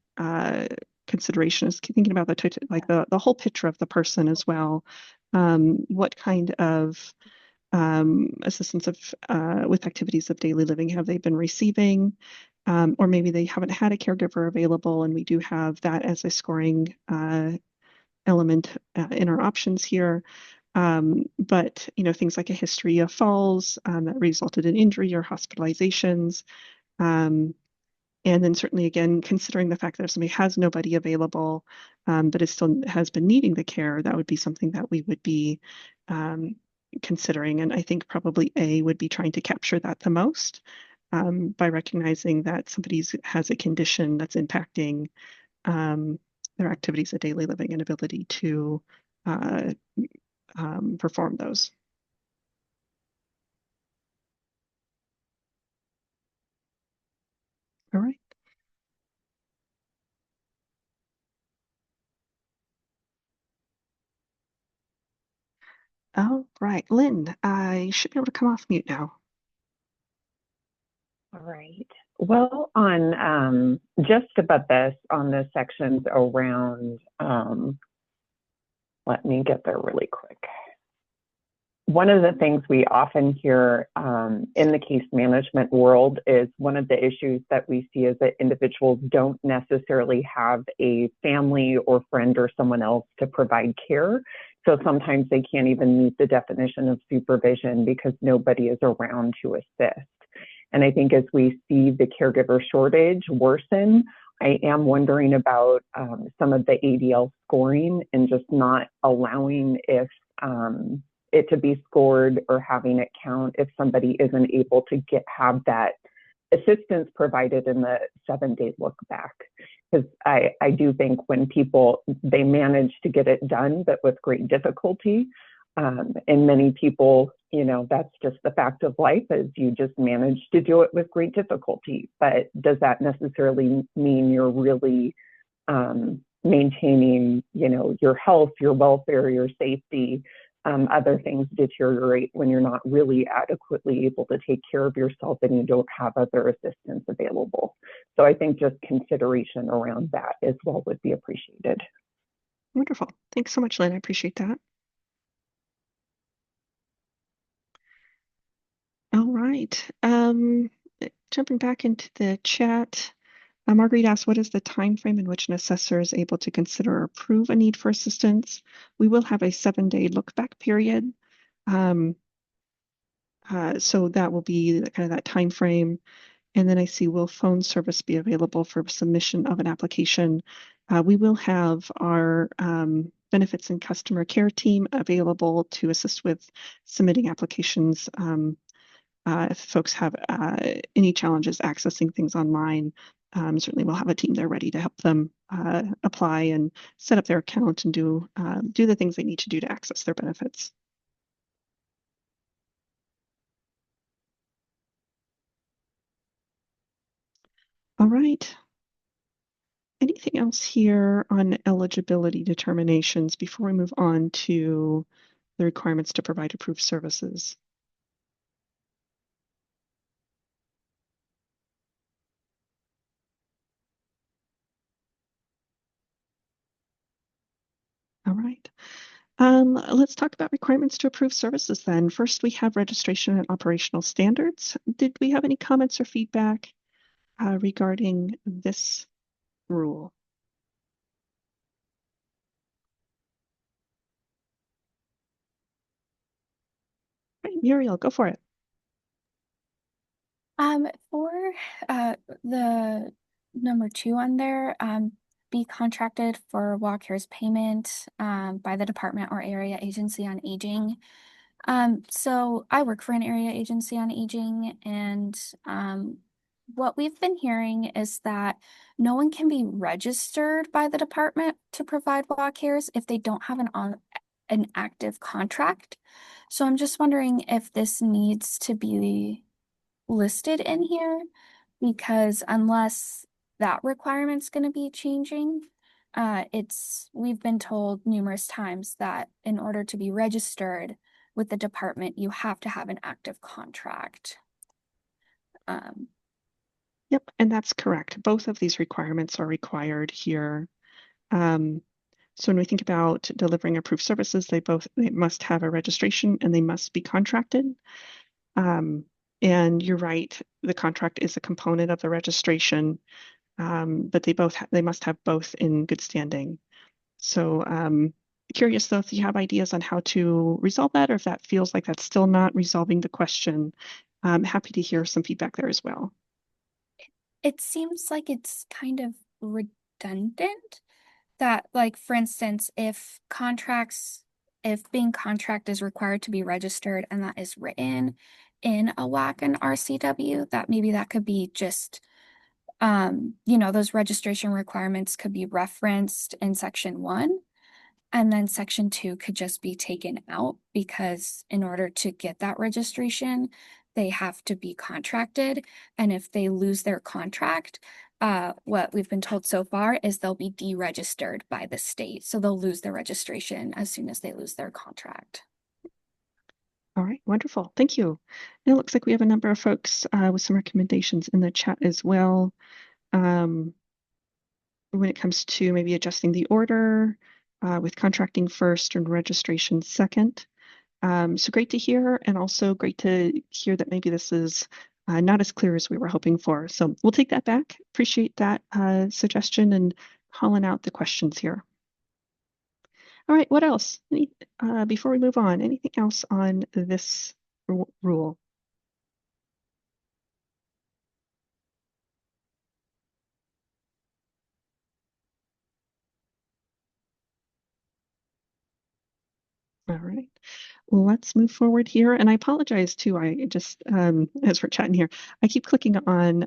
consideration is thinking about the whole picture of the person as well. What kind of assistance with activities of daily living have they been receiving? Or maybe they haven't had a caregiver available, and we do have that as a scoring element in our options here. But things like a history of falls that resulted in injury or hospitalizations. And then certainly, again, considering the fact that if somebody has nobody available, but it still has been needing the care, that would be something that we would be considering. And I think probably A would be trying to capture that the most by recognizing that somebody has a condition that's impacting their activities of daily living and ability to perform those. All right. All right, Lynn, I should be able to come off mute now. All right. Well, on just about this, on the sections around, let me get there really quick. One of the things we often hear in the case management world is one of the issues that we see is that individuals don't necessarily have a family or friend or someone else to provide care. So sometimes they can't even meet the definition of supervision because nobody is around to assist. And I think as we see the caregiver shortage worsen, I am wondering about some of the ADL scoring and just not allowing it to be scored or having it count if somebody isn't able to have that assistance provided in the 7-day look back. Because I do think when people, they manage to get it done, but with great difficulty, and many people, you know, that's just the fact of life, is you just manage to do it with great difficulty. But does that necessarily mean you're really maintaining, you know, your health, your welfare, your safety? Other things deteriorate when you're not really adequately able to take care of yourself and you don't have other assistance available. So I think just consideration around that as well would be appreciated. Wonderful. Thanks so much, Lynn. I appreciate that. All right. Jumping back into the chat, Marguerite asked, what is the time frame in which an assessor is able to consider or approve a need for assistance? We will have a 7-day look back period. So that will be kind of that time frame. And then I see, will phone service be available for submission of an application? We will have our benefits and customer care team available to assist with submitting applications. If folks have any challenges accessing things online, certainly we'll have a team there ready to help them apply and set up their account and do the things they need to do to access their benefits. All right. Anything else here on eligibility determinations before we move on to the requirements to provide approved services? All right. Let's talk about requirements to approve services then. First, we have registration and operational standards. Did we have any comments or feedback regarding this rule? Right, Muriel, go for it. For the number 2 on there, be contracted for WellCare's payment by the department or area agency on aging. So I work for an area agency on aging, and what we've been hearing is that no one can be registered by the department to provide WellCares if they don't have an active contract. So I'm just wondering if this needs to be listed in here, because unless that requirement's going to be changing, we've been told numerous times that in order to be registered with the department, you have to have an active contract. Yep, and that's correct. Both of these requirements are required here. So when we think about delivering approved services, they must have a registration and they must be contracted. And you're right, the contract is a component of the registration, but they must have both in good standing. So curious though if you have ideas on how to resolve that, or if that feels like that's still not resolving the question. I'm happy to hear some feedback there as well. It seems like it's kind of redundant that, like, for instance, if being contract is required to be registered and that is written in a WAC and RCW, that maybe that could be just, those registration requirements could be referenced in section 1, and then section 2 could just be taken out, because in order to get that registration, they have to be contracted. And if they lose their contract, what we've been told so far is they'll be deregistered by the state. So they'll lose their registration as soon as they lose their contract. All right, wonderful. Thank you. And it looks like we have a number of folks with some recommendations in the chat as well. When it comes to maybe adjusting the order with contracting first and registration second. So great to hear, and also great to hear that maybe this is not as clear as we were hoping for. So we'll take that back. Appreciate that suggestion and calling out the questions here. All right, what else? Before we move on, anything else on this rule? All right. let's move forward here. And I apologize too. I just, as we're chatting here, I keep clicking on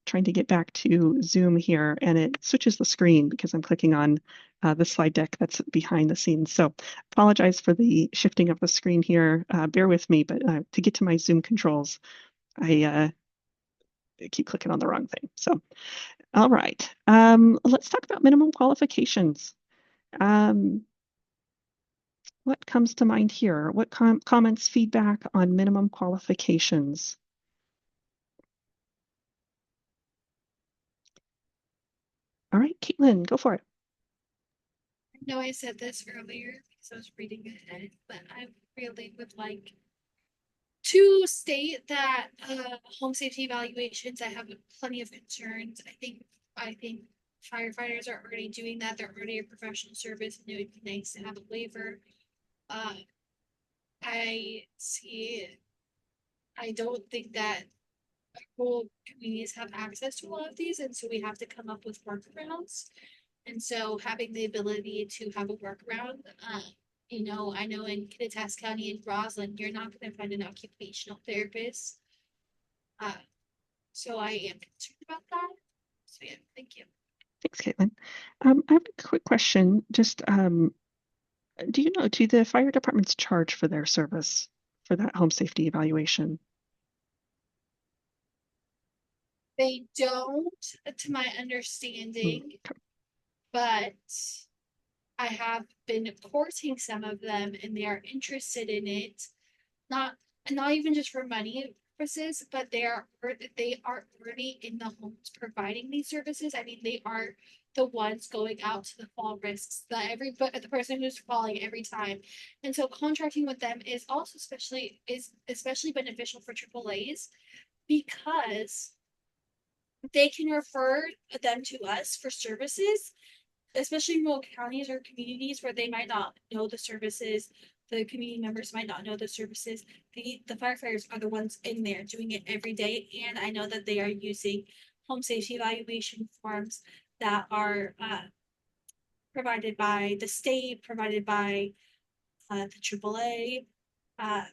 trying to get back to Zoom here, and it switches the screen because I'm clicking on the slide deck that's behind the scenes. So apologize for the shifting of the screen here. Bear with me, but to get to my Zoom controls, I keep clicking on the wrong thing. So, all right. Let's talk about minimum qualifications. What comes to mind here? What comments, feedback on minimum qualifications? All right, Caitlin, go for it. I know I said this earlier because I was reading ahead, but I really would like to state that home safety evaluations, I have plenty of concerns. I think firefighters are already doing that. They're already a professional service, and it would be nice to have a waiver. Uh, I see. I don't think that whole communities have access to a lot of these, and so we have to come up with workarounds. And so having the ability to have a workaround, I know in Kittitas County and Roslyn, you're not going to find an occupational therapist. Uh, so I am concerned about that. So yeah, thank you. Thanks, Caitlin. I have a quick question. Just, do you know, do the fire departments charge for their service for that home safety evaluation? They don't, to my understanding, but I have been courting some of them and they are interested in it. Not not even just for money purposes, but they are already in the homes providing these services. I mean, they are the ones going out to the fall risks, the person who's falling every time. And so contracting with them is also especially beneficial for AAAs because they can refer them to us for services, especially in rural counties or communities where they might not know the services, the community members might not know the services. The firefighters are the ones in there doing it every day, and I know that they are using home safety evaluation forms that are provided by the state, provided by the AAA. Uh,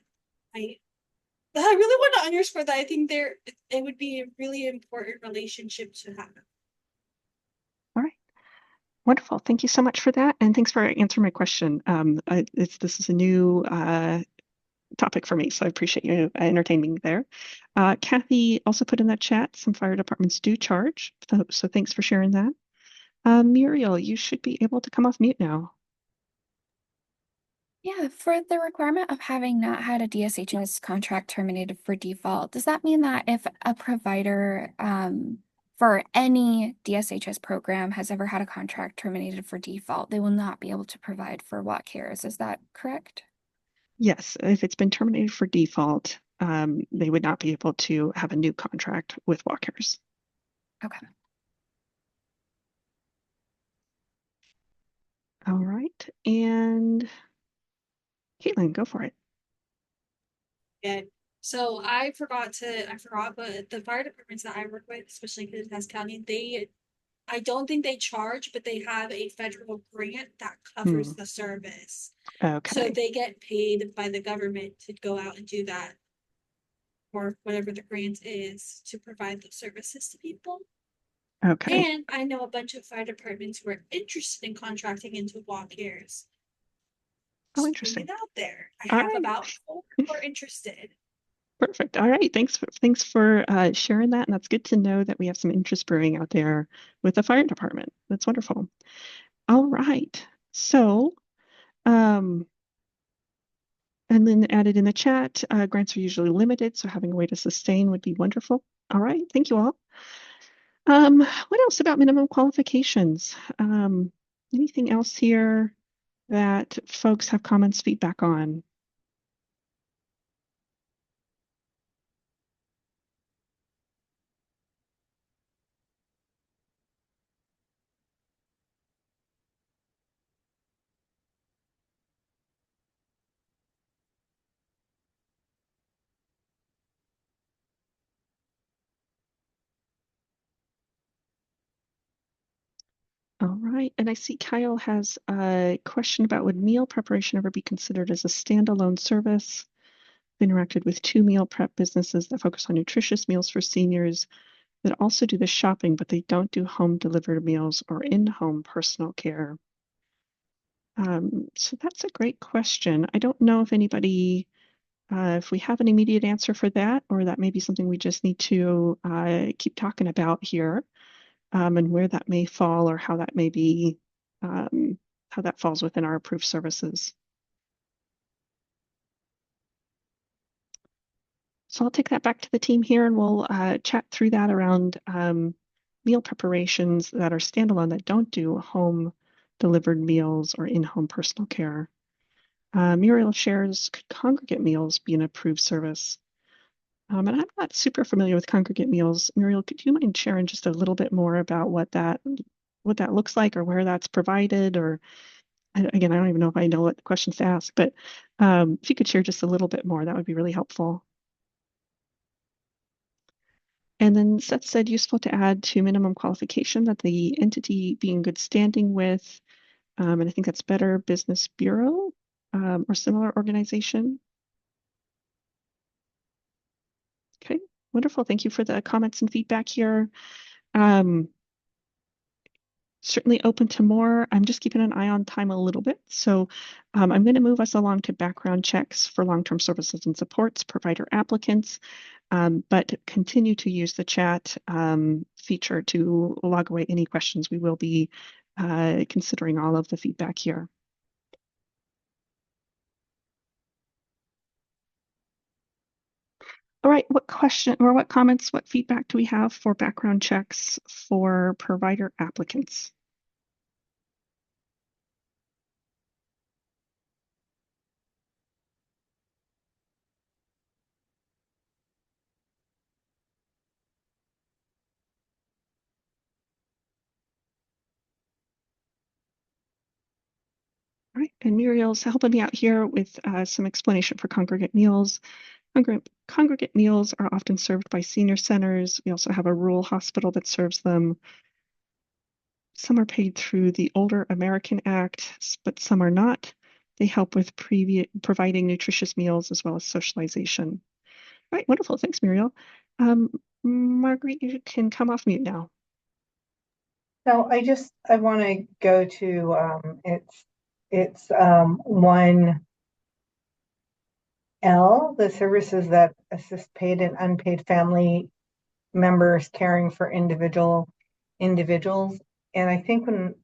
I I really want to underscore that I think it would be a really important relationship to have. All right. Wonderful. Thank you so much for that. And thanks for answering my question. This is a new topic for me, so I appreciate you entertaining me there. Kathy also put in that chat, some fire departments do charge. So thanks for sharing that. Muriel, you should be able to come off mute now. Yeah, for the requirement of having not had a DSHS contract terminated for default, does that mean that if a provider for any DSHS program has ever had a contract terminated for default, they will not be able to provide for What Cares? Is that correct? Yes, if it's been terminated for default, they would not be able to have a new contract with Walkers. Okay. All right, and Caitlin, go for it. Yeah. So I forgot, but the fire departments that I work with, especially in Kittitas County, I don't think they charge, but they have a federal grant that covers the service. So Okay. they get paid by the government to go out and do that, or whatever the grant is, to provide those services to people. Okay. And I know a bunch of fire departments who are interested in contracting into What Cares. Oh, Just interesting. putting it out there. I All have right. about 4 who are interested. Perfect. All right. Thanks for sharing that. And that's good to know that we have some interest brewing out there with the fire department. That's wonderful. All right. So, and then added in the chat, grants are usually limited, so having a way to sustain would be wonderful. All right. Thank you all. What else about minimum qualifications? Anything else here that folks have comments, feedback on? All right, and I see Kyle has a question about would meal preparation ever be considered as a standalone service? I've interacted with 2 meal prep businesses that focus on nutritious meals for seniors that also do the shopping, but they don't do home delivered meals or in-home personal care. So that's a great question. I don't know if anybody, if we have an immediate answer for that, or that may be something we just need to keep talking about here, and where that may fall or how that may be, how that falls within our approved services. So I'll take that back to the team here and we'll chat through that around meal preparations that are standalone that don't do home delivered meals or in-home personal care. Muriel shares, could congregate meals be an approved service? And I'm not super familiar with congregate meals. Muriel, could you mind sharing just a little bit more about what that looks like or where that's provided? Or again, I don't even know if I know what questions to ask, but if you could share just a little bit more, that would be really helpful. And then Seth said useful to add to minimum qualification that the entity be in good standing with, and I think that's Better Business Bureau or similar organization. Okay, wonderful. Thank you for the comments and feedback here. Certainly open to more. I'm just keeping an eye on time a little bit. So I'm going to move us along to background checks for long-term services and supports provider applicants, but continue to use the chat feature to log away any questions. We will be considering all of the feedback here. All right, what question or what comments, what feedback do we have for background checks for provider applicants? All right, and Muriel's helping me out here with some explanation for congregate meals. Congregate meals are often served by senior centers. We also have a rural hospital that serves them. Some are paid through the Older American Act, but some are not. They help with providing nutritious meals as well as socialization. All right, wonderful. Thanks, Muriel. Marguerite, you can come off mute now. So I want to go to it's 1L, the services that assist paid and unpaid family members caring for individuals. And I think when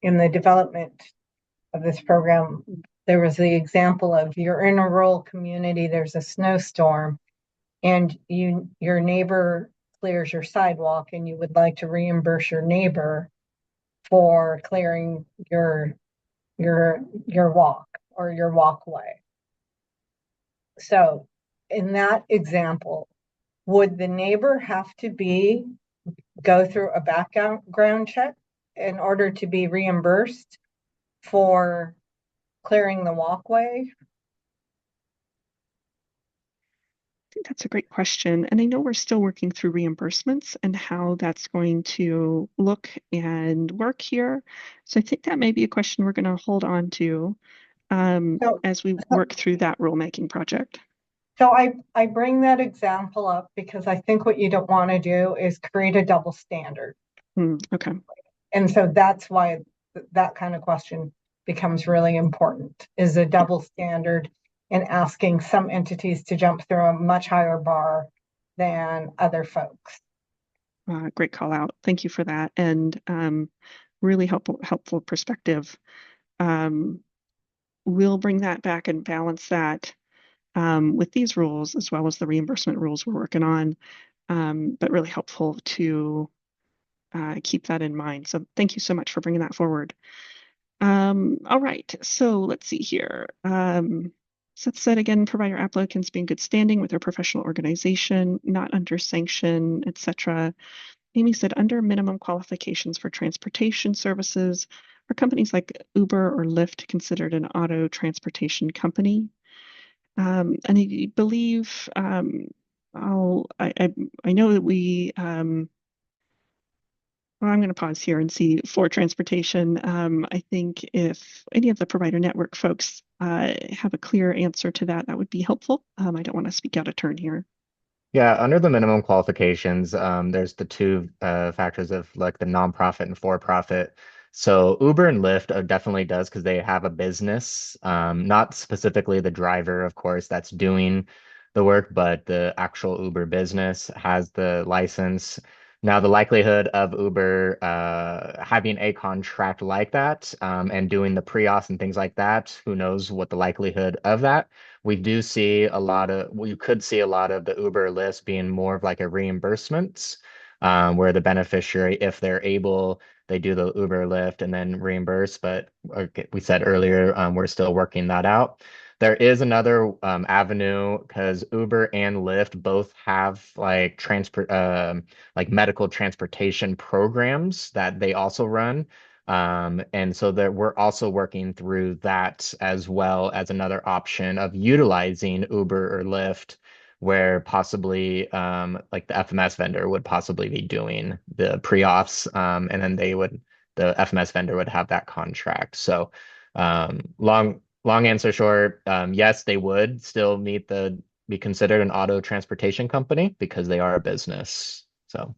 in the development of this program, there was the example of you're in a rural community, there's a snowstorm, and your neighbor clears your sidewalk and you would like to reimburse your neighbor for clearing your walk or your walkway. So in that example, would the neighbor have to go through a background check in order to be reimbursed for clearing the walkway? I think that's a great question. And I know we're still working through reimbursements and how that's going to look and work here. So I think that may be a question we're going to hold on to as we work through that rulemaking project. So I bring that example up because I think what you don't want to do is create a double standard. Okay. And so that's why that kind of question becomes really important, is a double standard and asking some entities to jump through a much higher bar than other folks. Great call out. Thank you for that. And really helpful perspective. We'll bring that back and balance that with these rules as well as the reimbursement rules we're working on, but really helpful to keep that in mind. So thank you so much for bringing that forward. All right, so let's see here. Seth said again, provider applicants be in good standing with their professional organization, not under sanction, etc. Amy said under minimum qualifications for transportation services, are companies like Uber or Lyft considered an auto transportation company? And I believe I know that we Well, I'm going to pause here and see for transportation. I think if any of the provider network folks have a clear answer to that, that would be helpful. I don't want to speak out of turn here. Yeah, under the minimum qualifications, there's the two factors of like the nonprofit and for-profit. So Uber and Lyft definitely does because they have a business, not specifically the driver, of course, that's doing the work, but the actual Uber business has the license. Now, the likelihood of Uber having a contract like that and doing the pre-auth and things like that, who knows what the likelihood of that. We do see a lot of, we could see a lot of the Uber list being more of like a reimbursements, where the beneficiary, if they're able, they do the Uber Lyft and then reimburse. But we said earlier, we're still working that out. There is another avenue because Uber and Lyft both have like like medical transportation programs that they also run. And so that we're also working through that as well as another option of utilizing Uber or Lyft, where possibly like the FMS vendor would possibly be doing the pre-auths, and then the FMS vendor would have that contract. So long answer short, yes, they would still be considered an auto transportation company because they are a business. So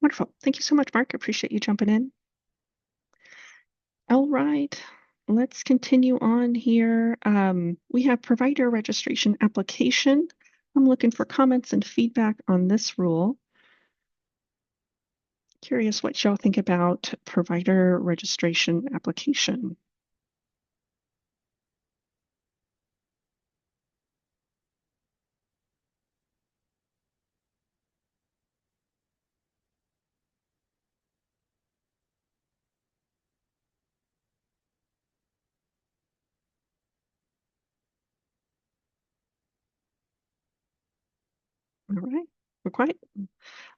Wonderful. Thank you so much, Mark. Appreciate you jumping in. All right, let's continue on here. We have provider registration application. I'm looking for comments and feedback on this rule. Curious what y'all think about provider registration application. All right, we're quiet.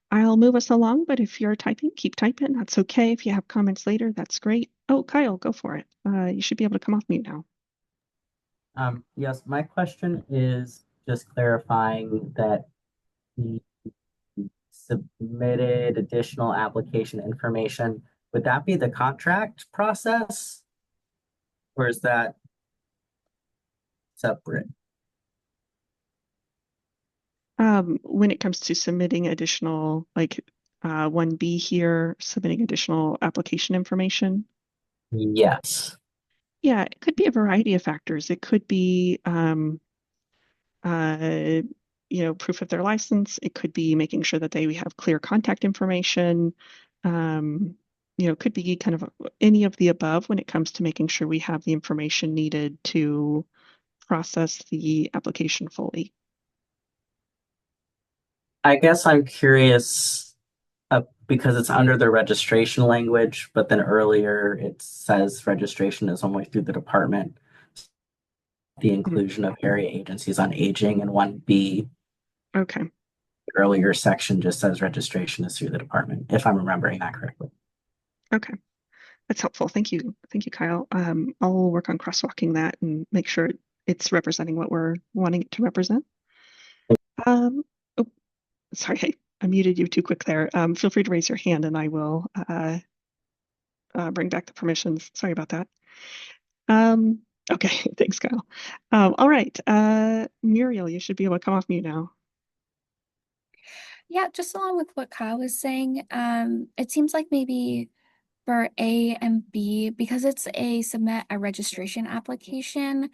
I'll move us along, but if you're typing, keep typing. That's okay. If you have comments later, that's great. Oh, Kyle, go for it. You should be able to come off mute now. Yes, my question is just clarifying that the submitted additional application information, would that be the contract process? Or is that separate? When it comes to submitting additional, like 1B here, submitting additional application information. Yes. Yeah, it could be a variety of factors. It could be, proof of their license. It could be making sure that they have clear contact information. Could be kind of any of the above when it comes to making sure we have the information needed to process the application fully. I guess I'm curious because it's under the registration language, but then earlier it says registration is only through the department. The inclusion of area agencies on aging in 1B. Okay. The earlier section just says registration is through the department, if I'm remembering that correctly. Okay. That's helpful. Thank you. Thank you, Kyle. I'll work on crosswalking that and make sure it's representing what we're wanting it to represent. Oh, sorry, I muted you too quick there. Feel free to raise your hand and I will bring back the permissions. Sorry about that. Okay, thanks, Kyle. All right, Muriel, you should be able to come off mute now. Yeah, just along with what Kyle was saying, it seems like maybe for A and B, because it's a submit a registration application,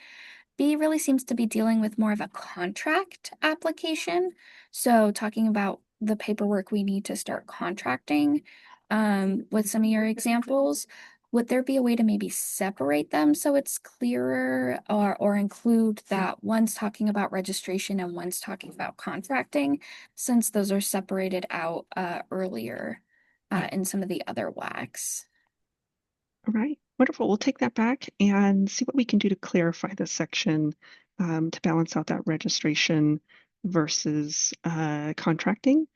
B really seems to be dealing with more of a contract application. So talking about the paperwork we need to start contracting, with some of your examples, would there be a way to maybe separate them so it's clearer, or include that one's talking about registration and one's talking about contracting, since those are separated out earlier in some of the other WACs? All right, wonderful. We'll take that back and see what we can do to clarify this section to balance out that registration versus contracting.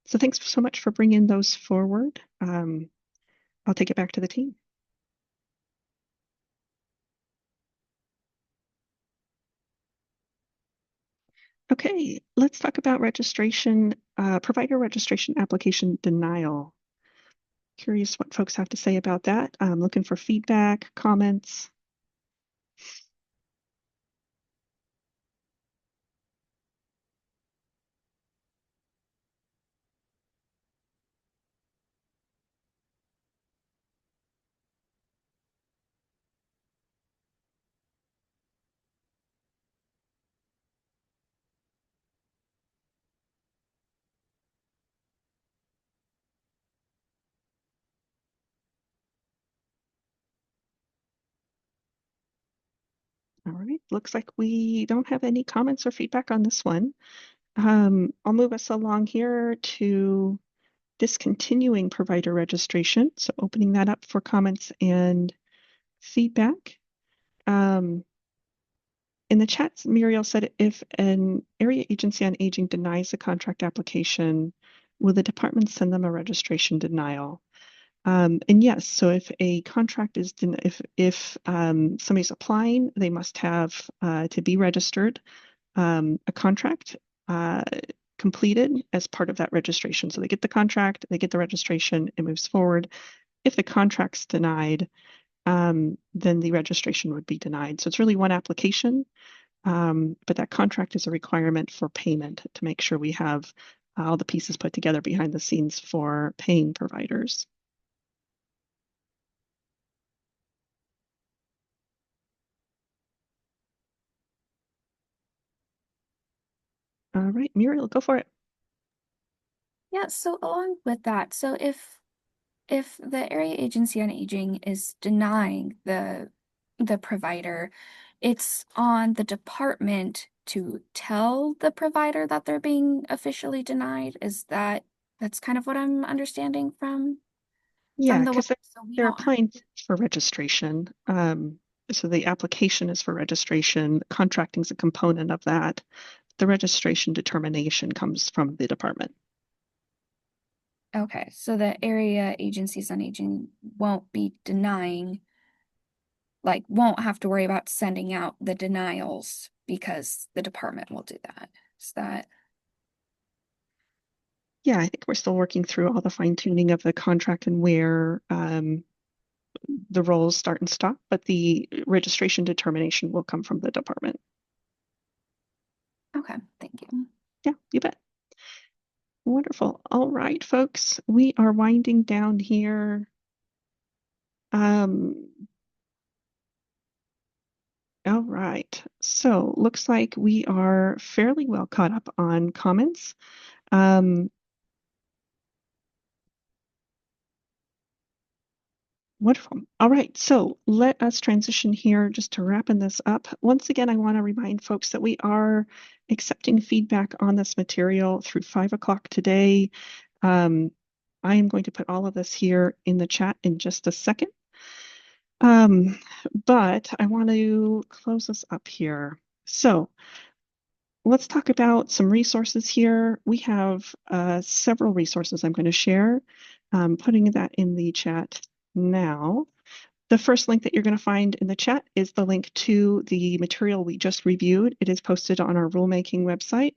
So thanks so much for bringing those forward. I'll take it back to the team. Okay, let's talk about registration, provider registration application denial. Curious what folks have to say about that. I'm looking for feedback, comments. All right, looks like we don't have any comments or feedback on this one. I'll move us along here to discontinuing provider registration. So opening that up for comments and feedback. In the chat, Muriel said if an area agency on aging denies a contract application, will the department send them a registration denial? And yes, so if a contract is, if somebody's applying, they must have to be registered, a contract completed as part of that registration. So they get the contract, they get the registration, it moves forward. If the contract's denied, then the registration would be denied. So it's really one application, but that contract is a requirement for payment to make sure we have all the pieces put together behind the scenes for paying providers. All right, Muriel, go for it. Yeah, so along with that, so if the area agency on aging is denying the provider, it's on the department to tell the provider that they're being officially denied. That's kind of what I'm understanding from Yeah, the because web. So we they're don't have applying for registration. So the application is for registration. Contracting is a component of that. The registration determination comes from the department. Okay, so the area agencies on aging won't be denying, like, won't have to worry about sending out the denials because the department will do that. Is that? Yeah, I think we're still working through all the fine tuning of the contract and where the roles start and stop, but the registration determination will come from the department. Okay, thank you. Yeah, you bet. Wonderful. All right, folks, we are winding down here. All right, so looks like we are fairly well caught up on comments. Wonderful. All right, so let us transition here just to wrapping this up. Once again, I want to remind folks that we are accepting feedback on this material through 5 o'clock today. I am going to put all of this here in the chat in just a second. But I want to close this up here. So let's talk about some resources here. We have several resources I'm going to share. Putting that in the chat now. The first link that you're going to find in the chat is the link to the material we just reviewed. It is posted on our rulemaking website.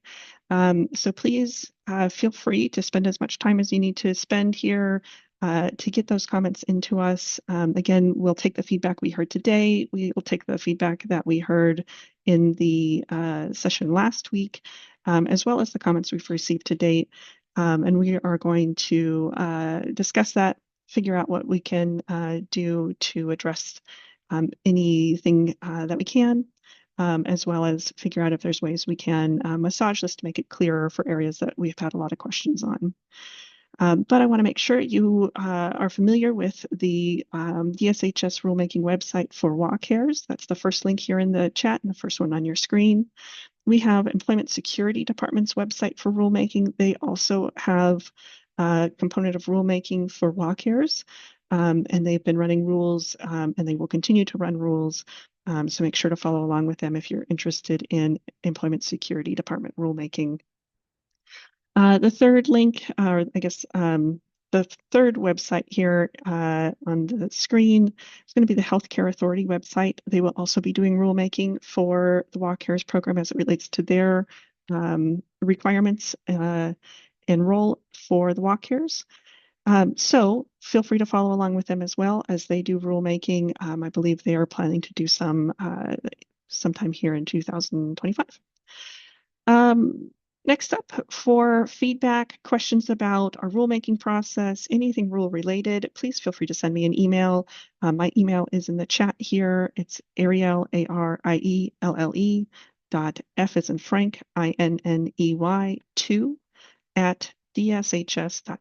So please feel free to spend as much time as you need to spend here to get those comments into us. Again, we'll take the feedback we heard today. We will take the feedback that we heard in the session last week, as well as the comments we've received to date. And we are going to discuss that, figure out what we can do to address anything that we can, as well as figure out if there's ways we can massage this to make it clearer for areas that we've had a lot of questions on. But I want to make sure you are familiar with the DSHS rulemaking website for WACARES. That's the first link here in the chat and the first one on your screen. We have Employment Security Department's website for rulemaking. They also have a component of rulemaking for WACARES, and they've been running rules, and they will continue to run rules. So make sure to follow along with them if you're interested in Employment Security Department rulemaking. The third link, or I guess the third website here on the screen is going to be the Healthcare Authority website. They will also be doing rulemaking for the WACARES program as it relates to their requirements and role for the WACARES. So feel free to follow along with them as well as they do rulemaking. I believe they are planning to do some sometime here in 2025. Next up, for feedback, questions about our rulemaking process, anything rule related, please feel free to send me an email. My email is in the chat here. It's Arielle, ARIELLE, .F as in Frank, INNEY 2 at dshs.wa.gov.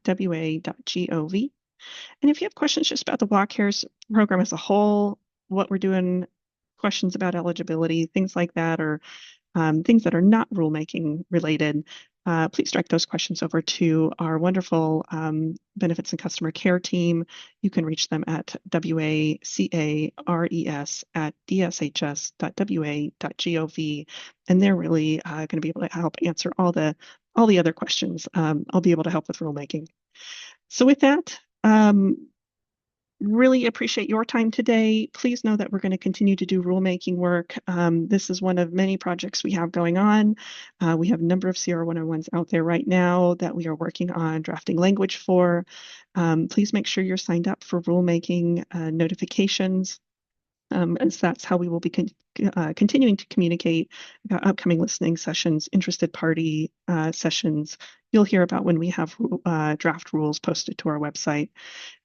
And if you have questions just about the Walk Cares program as a whole, what we're doing, questions about eligibility, things like that, or things that are not rulemaking related, please direct those questions over to our wonderful benefits and customer care team. You can reach them at wacars@dshs.wa.gov, and they're really going to be able to help answer all the other questions. I'll be able to help with rulemaking. So with that, really appreciate your time today. Please know that we're going to continue to do rulemaking work. This is one of many projects we have going on. We have a number of CR 101s out there right now that we are working on drafting language for. Please make sure you're signed up for rulemaking notifications, as that's how we will be continuing to communicate about upcoming listening sessions, interested party sessions. You'll hear about when we have draft rules posted to our website.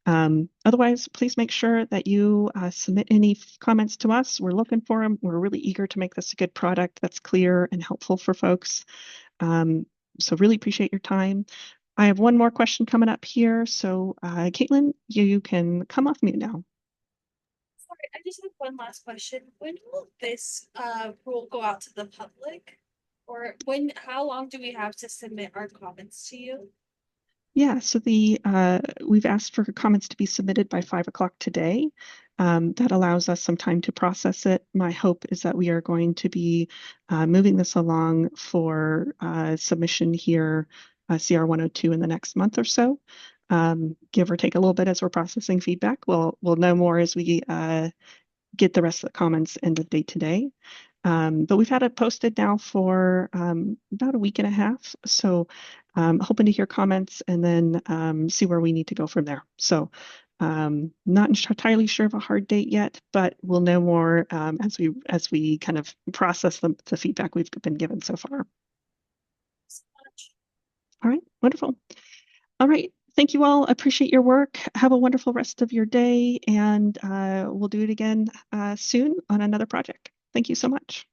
Otherwise, please make sure that you submit any comments to us. We're looking for them. We're really eager to make this a good product that's clear and helpful for folks. So really appreciate your time. I have one more question coming up here. So Caitlin, you can come off mute now. Sorry, I just have one last question. When will this rule go out to the public? Or how long do we have to submit our comments to you? Yeah, so we've asked for comments to be submitted by 5 o'clock today. That allows us some time to process it. My hope is that we are going to be moving this along for submission here, CR 102 in the next month or so. Give or take a little bit as we're processing feedback. We'll know more as we get the rest of the comments end of day today. But we've had it posted now for about a week and a half. So hoping to hear comments and then see where we need to go from there. So not entirely sure of a hard date yet, but we'll know more as we kind of process the feedback we've been given so far. All right, wonderful. All right. Thank you all. Appreciate your work. Have a wonderful rest of your day, and we'll do it again soon on another project. Thank you so much.